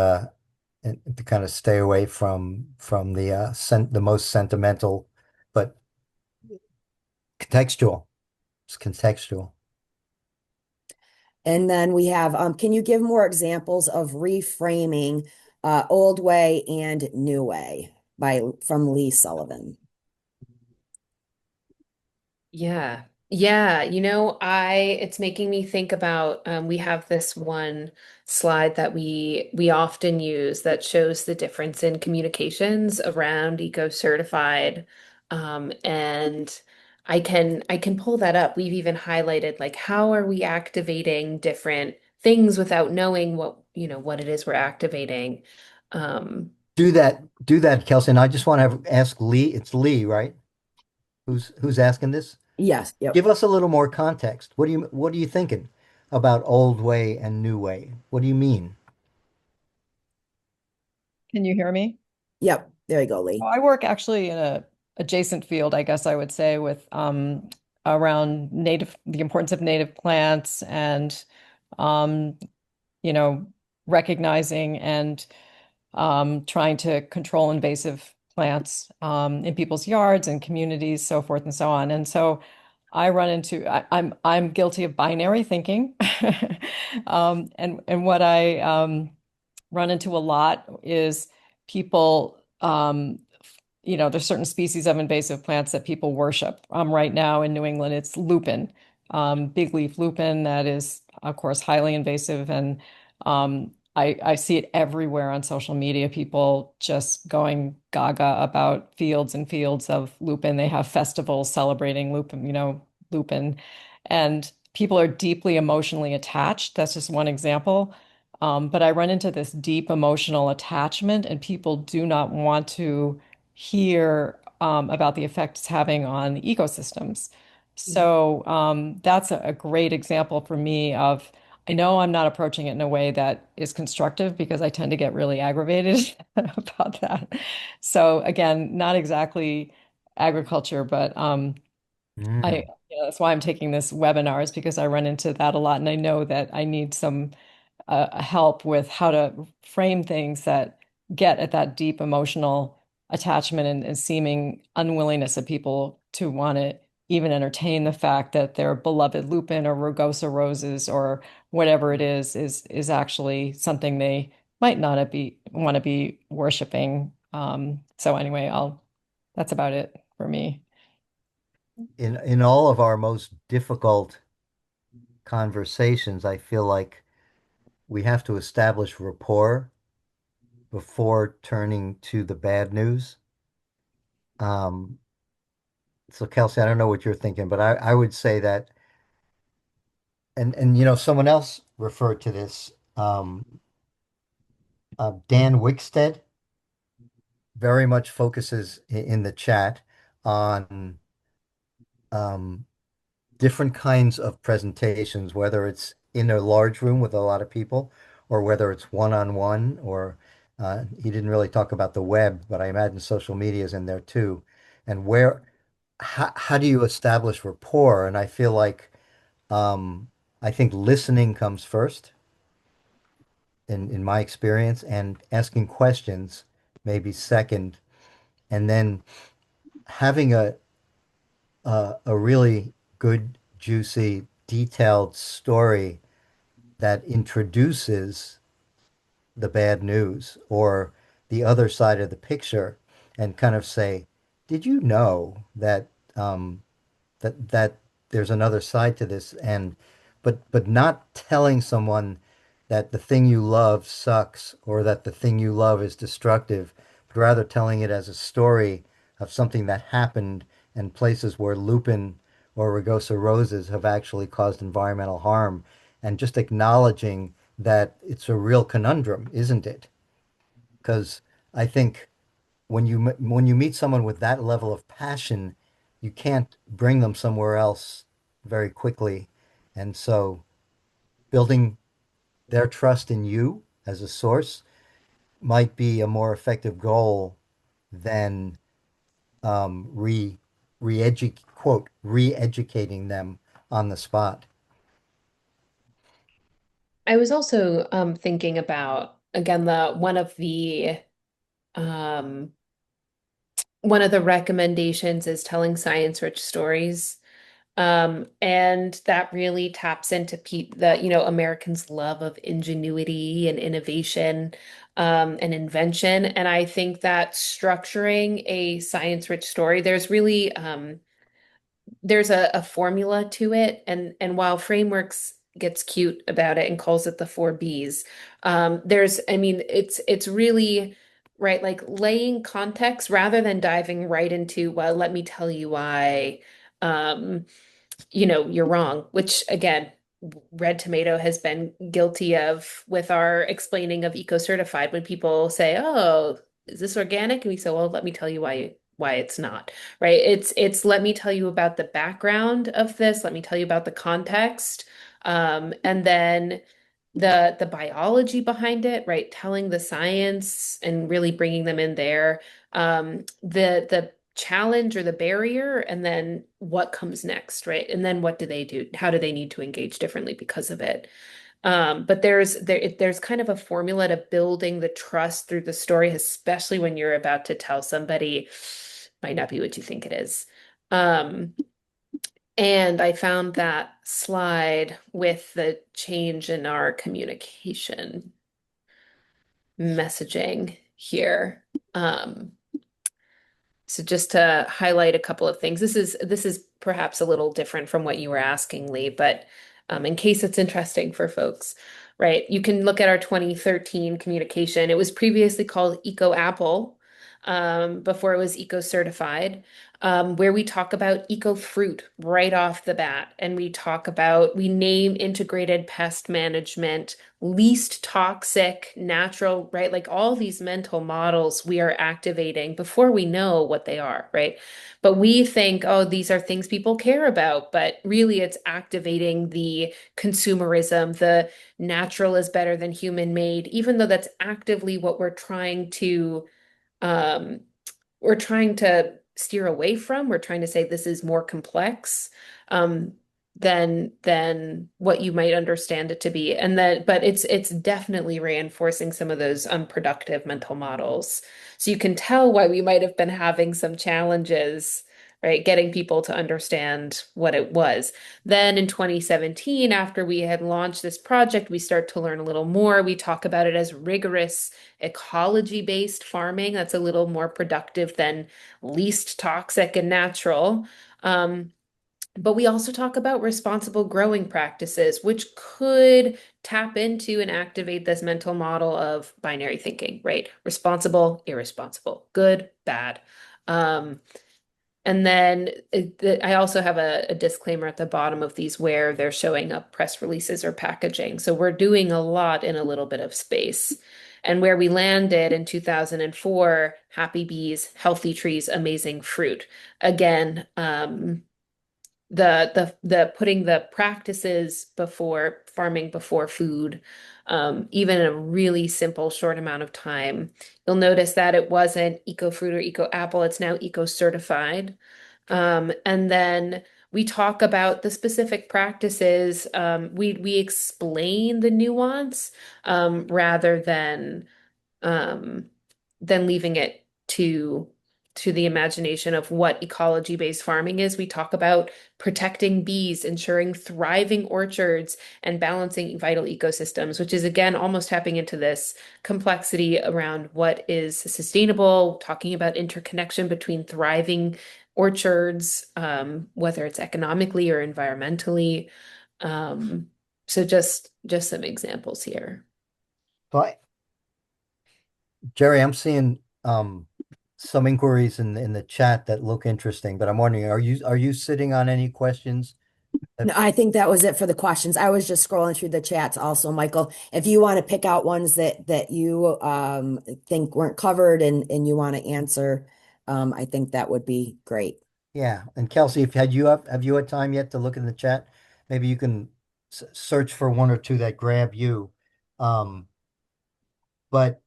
and to kind of stay away from the most sentimental, but contextual. It's contextual. And then we have, can you give more examples of reframing old way and new way from Lee Sullivan? yeah. Yeah, it's making me think about we have this one slide that we often use that shows the difference in communications around eco certified. And I can pull that up. We've even highlighted like how are we activating different things without knowing what it is we're activating. Um, Do that, Kelsey. And I just want to ask Lee. It's Lee, right? Who's asking this? Yes, yep. Give us a little more context. What are you thinking about old way and new way? What do you mean? Can you hear me? Yep, there you go, Lee. I work actually in a adjacent field, I guess I would say, with around the importance of native plants and um, you know, recognizing and trying to control invasive plants in people's yards and communities, so forth and so on. And so I'm guilty of binary thinking. And what I run into a lot is people, there's certain species of invasive plants that people worship. Right now in New England, it's lupin, big leaf lupin that is, of course, highly invasive. And I see it everywhere on social media, people just going gaga about fields and fields of lupin. They have festivals celebrating lupin. And people are deeply emotionally attached. That's just one example. But I run into this deep emotional attachment, and people do not want to hear about the effect it's having on ecosystems. So that's a great example for me of, I know I'm not approaching it in a way that is constructive because I tend to get really aggravated about that. So again, not exactly agriculture, but Mm. that's why I'm taking this webinar is because I run into that a lot, and I know that I need some help with how to frame things that get at that deep emotional attachment and seeming unwillingness of people to want to even entertain the fact that their beloved lupin or rugosa roses or whatever it is actually something they might not be want to be worshiping. So anyway, I'll that's about it for me. In all of our most difficult conversations, I feel like we have to establish rapport before turning to the bad news. Um, so Kelsey, I don't know what you're thinking, but I would say that and someone else referred to this. Dan Wickstead very much focuses in the chat on um, different kinds of presentations, whether it's in a large room with a lot of people or whether it's one-on-one, or he didn't really talk about the web, but I imagine social media is in there too. And how do you establish rapport? And I feel like I think listening comes first in my experience, and asking questions maybe second, and then having a really good, juicy, detailed story that introduces the bad news or the other side of the picture, and kind of say, did you know that that there's another side to this? And but not telling someone that the thing you love sucks or that the thing you love is destructive, but rather telling it as a story of something that happened and places where lupin or rugosa roses have actually caused environmental harm, and just acknowledging that it's a real conundrum, isn't it? Because I think when you meet someone with that level of passion, you can't bring them somewhere else very quickly. And so building their trust in you as a source might be a more effective goal than re-educating them on the spot. I was also thinking about again the um one of the recommendations is telling science-rich stories. And that really taps into Americans' love of ingenuity and innovation, and invention. And I think that structuring a science-rich story, there's a formula to it. And while Frameworks gets cute about it and calls it the four B's, I mean, it's really right, like laying context rather than diving right into, well, let me tell you why. Um, you're wrong, which again, Red Tomato has been guilty of with our explaining of eco-certified. When people say, "Oh, is this organic?" and we say, "Well, let me tell you why it's not." Right? It's let me tell you about the background of this. Let me tell you about the context. And then the biology behind it, right? Telling the science and really bringing them in there. The challenge or the barrier, and then what comes next, right? And then what do they do? How do they need to engage differently because of it? But there's kind of a formula to building the trust through the story, especially when you're about to tell somebody might not be what you think it is. Um, and I found that slide with the change in our communication messaging here. So just to highlight a couple of things, this is perhaps a little different from what you were asking, Lee, but in case it's interesting for folks, right? You can look at our 2013 communication. It was previously called Eco Apple, before it was Eco Certified, where we talk about eco fruit right off the bat, and we name integrated pest management, least toxic, natural, right? Like all these mental models we are activating before we know what they are, right? But we think, oh, these are things people care about, but really it's activating the consumerism, the natural is better than human made, even though that's actively what um, we're trying to steer away from. We're trying to say this is more complex, um, than what you might understand it to be. And that, but it's definitely reinforcing some of those unproductive mental models. So you can tell why we might have been having some challenges, right? Getting people to understand what it was. Then in 2017, after we had launched this project, we start to learn a little more. We talk about it as rigorous ecology-based farming. That's a little more productive than least toxic and natural. But we also talk about responsible growing practices, which could tap into and activate this mental model of binary thinking, right? Responsible, irresponsible, good, bad. Um, And then I also have a disclaimer at the bottom of these where they're showing up press releases or packaging. So we're doing a lot in a little bit of space. And where we landed in 2004, happy bees, healthy trees, amazing fruit. Again, the putting the practices before farming before food, even in a really simple short amount of time. You'll notice that it wasn't eco fruit or eco apple, it's now eco certified. And then we talk about the specific practices. We explain the nuance rather um, than leaving it to the imagination of what ecology-based farming is. We talk about protecting bees, ensuring thriving orchards, and balancing vital ecosystems, which is again almost tapping into this complexity around what is sustainable, talking about interconnection between thriving orchards, whether it's economically or environmentally. So just some examples here. But Jerry, I'm seeing some inquiries in the chat that look interesting, but I'm wondering, are you sitting on any questions? No, I think that was it for the questions. I was just scrolling through the chats also, Michael. If you want to pick out ones that you think weren't covered and you want to answer, I think that would be great. Yeah, and Kelsey, if have you had time yet to look in the chat? Maybe you can search for one or two that grab you. Um, but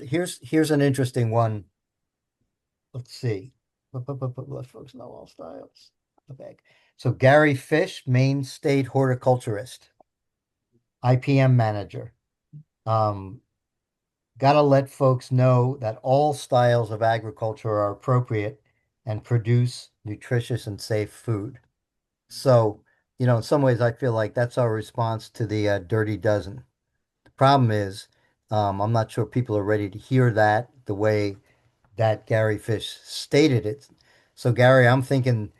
here's an interesting one. Let's see. Let folks know all styles. Okay. So Gary Fish, Maine State horticulturist, IPM manager. Um, Gotta let folks know that all styles of agriculture are appropriate and produce nutritious and safe food. So, in some ways, I feel like that's our response to the Dirty Dozen. The problem is, I'm not sure people are ready to hear that the way that Gary Fish stated it. So, Gary, I'm thinking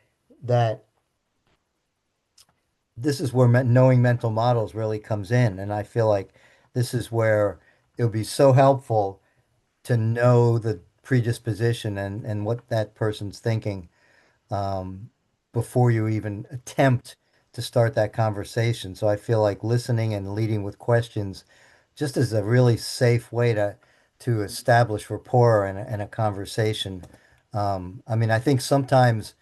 that this is where knowing mental models really comes in. And I feel like this is where it would be so helpful to know the predisposition and what that person's thinking um, before you even attempt to start that conversation. So I feel like listening and leading with questions just is a really safe way to establish rapport and a conversation. I mean, I think sometimes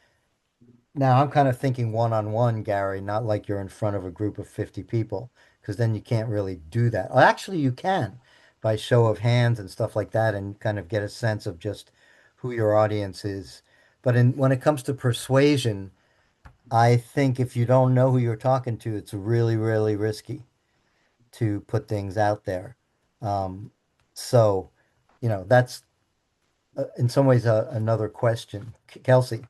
now I'm kind of thinking one-on-one, Gary, not like you're in front of a group of 50 people, because then you can't really do that. Well, actually, you can by show of hands and stuff like that and kind of get a sense of just who your audience is. But when it comes to persuasion, I think if you don't know who you're talking to, it's really, really risky to put things out there. Um, so, that's in some ways another question. Kelsey.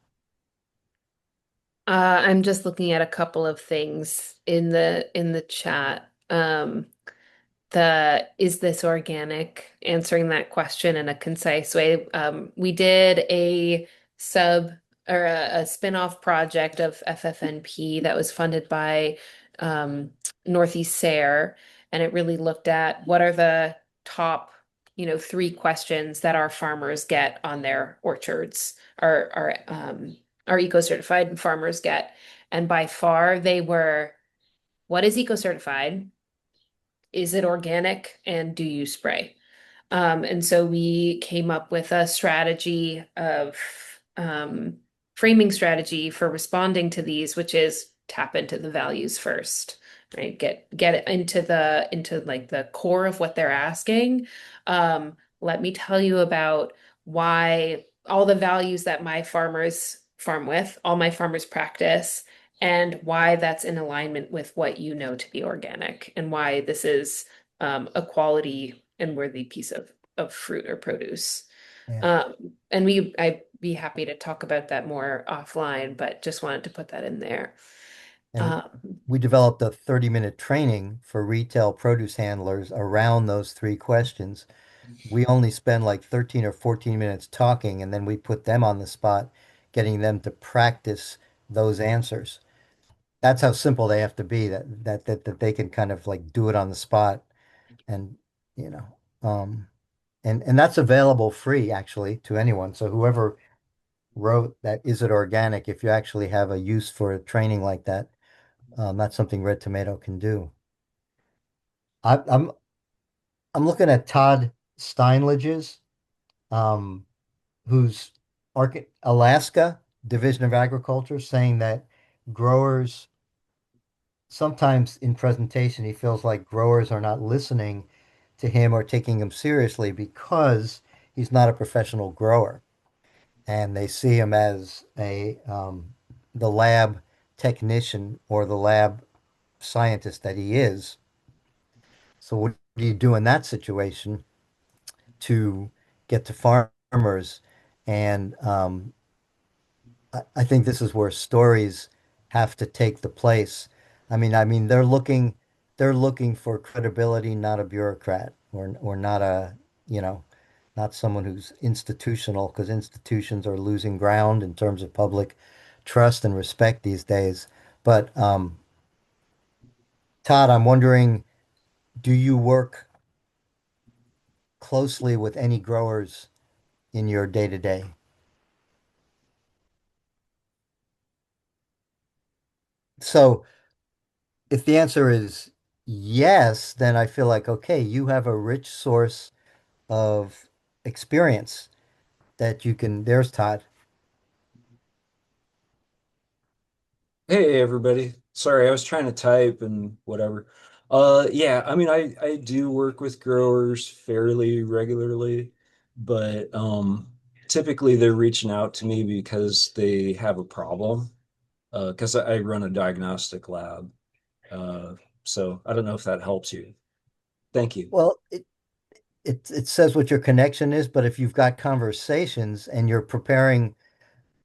I'm just looking at a couple of things in the chat. The is this organic? Answering that question in a concise way. We did a sub or a spin-off project of FFNP that was funded by Northeastern, and it really looked at what are the top, three questions that our farmers get on their orchards, our eco-certified farmers get. And by far they were, what is eco-certified? Is it organic? And do you spray? And so we came up with a strategy of framing strategy for responding to these, which is tap into the values first, right? Get it into like the core of what they're asking. Let me tell you about why all the values that my farmers farm with, all my farmers practice, and why that's in alignment with what you know to be organic, and why this is a quality and worthy piece of fruit or produce. Yeah. And I'd be happy to talk about that more offline, but just wanted to put that in there. And Um, we developed a 30-minute training for retail produce handlers around those three questions. We only spend like 13 or 14 minutes talking, and then we put them on the spot, getting them to practice those answers. That's how simple they have to be, that they can kind of like do it on the spot and you know um and that's available free actually to anyone. So whoever wrote that is it organic if you actually have a use for training like that. That's something Red Tomato can do. I, I'm I'm looking at Todd Steinledge's, um, who's Alaska Division of Agriculture, saying that growers sometimes in presentation he feels like growers are not listening to him or taking him seriously because he's not a professional grower, and they see him as a the lab technician or the lab scientist that he is. So what do you do in that situation to get to farmers? And I think this is where stories have to take the place. I mean, they're looking for credibility, not a bureaucrat or not a, you know, not someone who's institutional, because institutions are losing ground in terms of public trust and respect these days. But Todd, I'm wondering, do you work closely with any growers in your day to day? So if the answer is yes, then I feel like, okay, you have a rich source of experience that you can, there's Todd. Hey everybody. Sorry, I was trying to type and whatever. Yeah, I mean I do work with growers fairly regularly, but typically they're reaching out to me because they have a problem. Because I run a diagnostic lab. Uh so I don't know if that helps you. Thank you. Well, it says what your connection is, but if you've got conversations and you're preparing,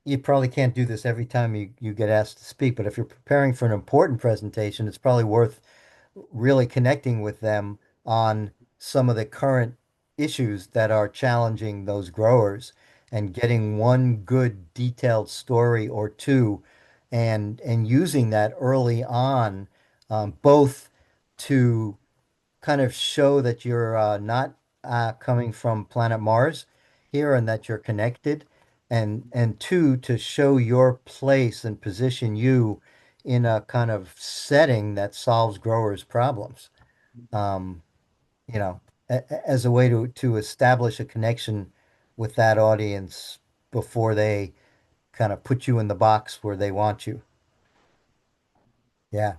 you probably can't do this every time you get asked to speak, but if you're preparing for an important presentation, it's probably worth really connecting with them on some of the current issues that are challenging those growers and getting one good detailed story or two and using that early on, both to kind of show that you're not coming from planet Mars here and that you're connected, and two, to show your place and position you in a kind of setting that solves growers' problems. Um, as a way to establish a connection with that audience before they kind of put you in the box where they want you. Yeah.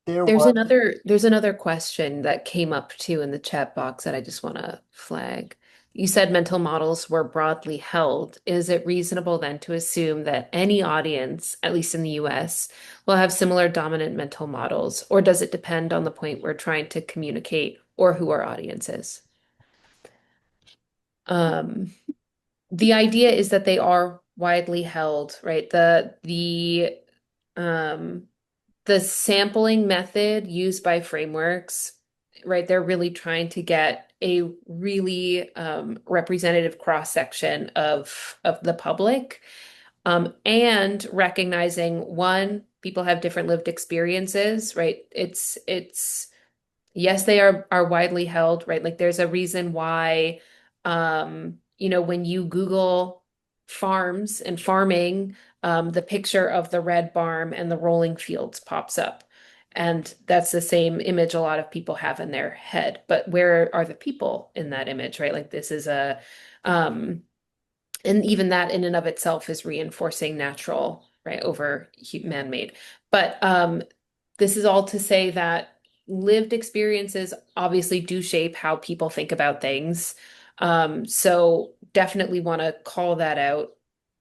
There There's was. another question that came up too in the chat box that I just want to flag. You said mental models were broadly held. Is it reasonable then to assume that any audience, at least in the US, will have similar dominant mental models, or does it depend on the point we're trying to communicate or who our audience is? Um, the idea is that they are widely held, right? Um the sampling method used by frameworks, right? They're really trying to get a really representative cross section of the public, and recognizing one, people have different lived experiences, right? It's yes, they are widely held, right? Like there's a reason why, when you Google farms and farming, the picture of the red barn and the rolling fields pops up. And that's the same image a lot of people have in their head. But where are the people in that image, right? Like this is um, and even that in and of itself is reinforcing natural, right, over man-made. But this is all to say that lived experiences obviously do shape how people think about things. So definitely want to call that out.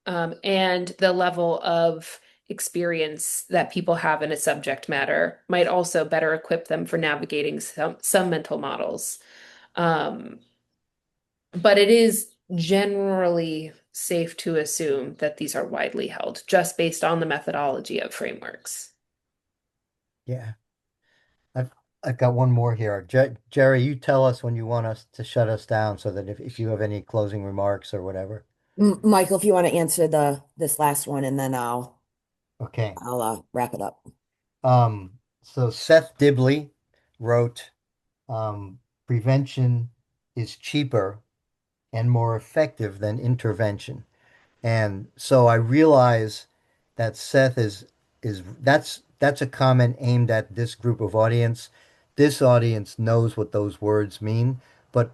And the level of experience that people have in a subject matter might also better equip them for navigating some mental models. Um, but it is generally safe to assume that these are widely held just based on the methodology of frameworks. Yeah. I've I've got one more here. Jerry, you tell us when you want us to shut us down so that if you have any closing remarks or whatever. Michael, if you want to answer the this last one, and then I'll Okay. I'll wrap it up. So Seth Dibley wrote, prevention is cheaper and more effective than intervention. And so I realize that Seth is that's a comment aimed at this group of audience. This audience knows what those words mean, but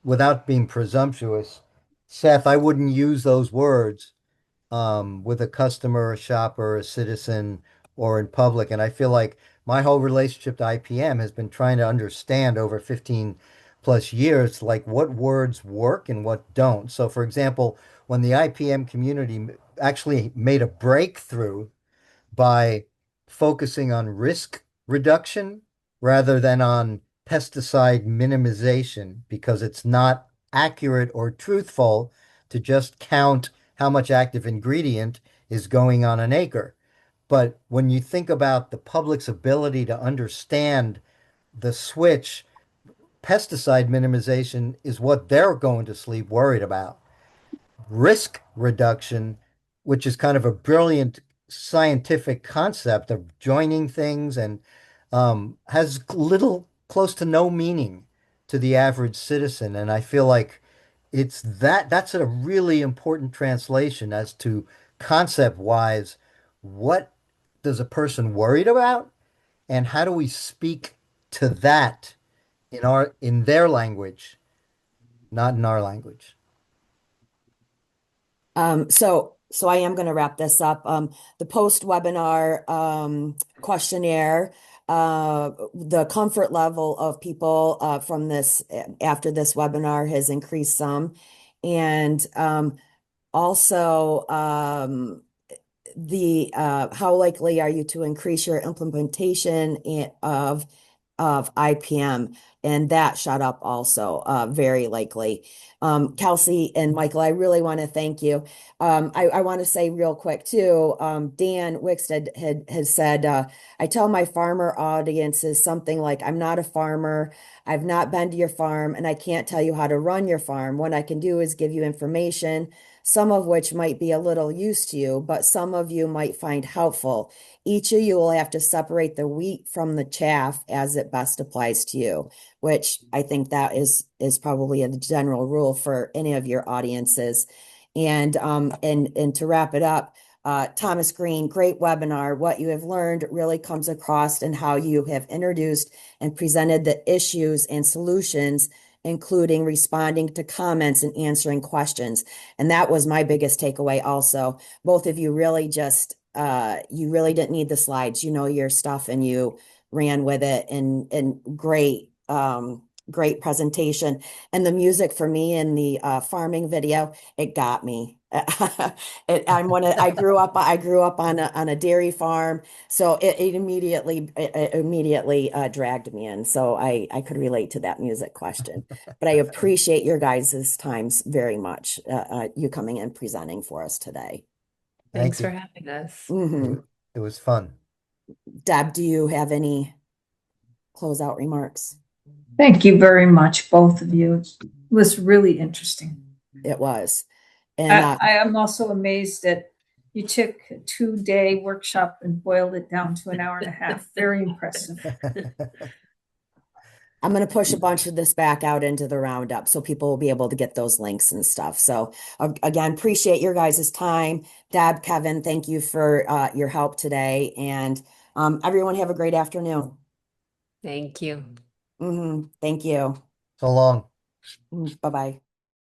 without being presumptuous, Seth, I wouldn't use those words with a customer, a shopper, a citizen, or in public. And I feel like my whole relationship to IPM has been trying to understand over 15 plus years, like what words work and what don't. So, for example, when the IPM community actually made a breakthrough by focusing on risk reduction rather than on pesticide minimization because it's not accurate or truthful to just count how much active ingredient is going on an acre. But when you think about the public's ability to understand the switch, pesticide minimization is what they're going to sleep worried about. Risk reduction, which is kind of a brilliant scientific concept of joining things and has little, close to no meaning to the average citizen. And I feel like that's a really important translation as to concept wise, what does a person worried about and how do we speak to that in their language, not in our language. So I am going to wrap this up. The post-webinar questionnaire, the comfort level of people from this after this webinar has increased some, and also the how likely are you to increase your implementation of IPM? And that shot up also, very likely. Kelsey and Michael, I really want to thank you. I want to say real quick too, Dan Wickstead has said, I tell my farmer audiences something like, I'm not a farmer, I've not been to your farm, and I can't tell you how to run your farm. What I can do is give you information, some of which might be a little use to you, but some of you might find helpful. Each of you will have to separate the wheat from the chaff as it best applies to you, which I think that is probably a general rule for any of your audiences. And to wrap it up, Thomas Green, great webinar. What you have learned really comes across in how you have introduced and presented the issues and solutions, including responding to comments and answering questions. And that was my biggest takeaway also. Both of you really just, you really didn't need the slides. You know your stuff and you ran with it and great presentation. And the music for me in the farming video, it got me. I grew up on a dairy farm, so it immediately dragged me in. So I could relate to that music question. But I appreciate your guys' times very much. You coming and presenting for us today. Thank Thanks for you. having us. Hmm. It was fun. Deb, do you have any closeout remarks? Thank you very much, both of you. It was really interesting. It was. And I am also amazed that you took a 2-day workshop and boiled it down to an hour and a half. Very impressive. I'm going to push a bunch of this back out into the roundup so people will be able to get those links and stuff. So again, appreciate your guys' time. Deb, Kevin, thank you for your help today. And everyone have a great afternoon. Thank you. Thank you. So long. Bye-bye.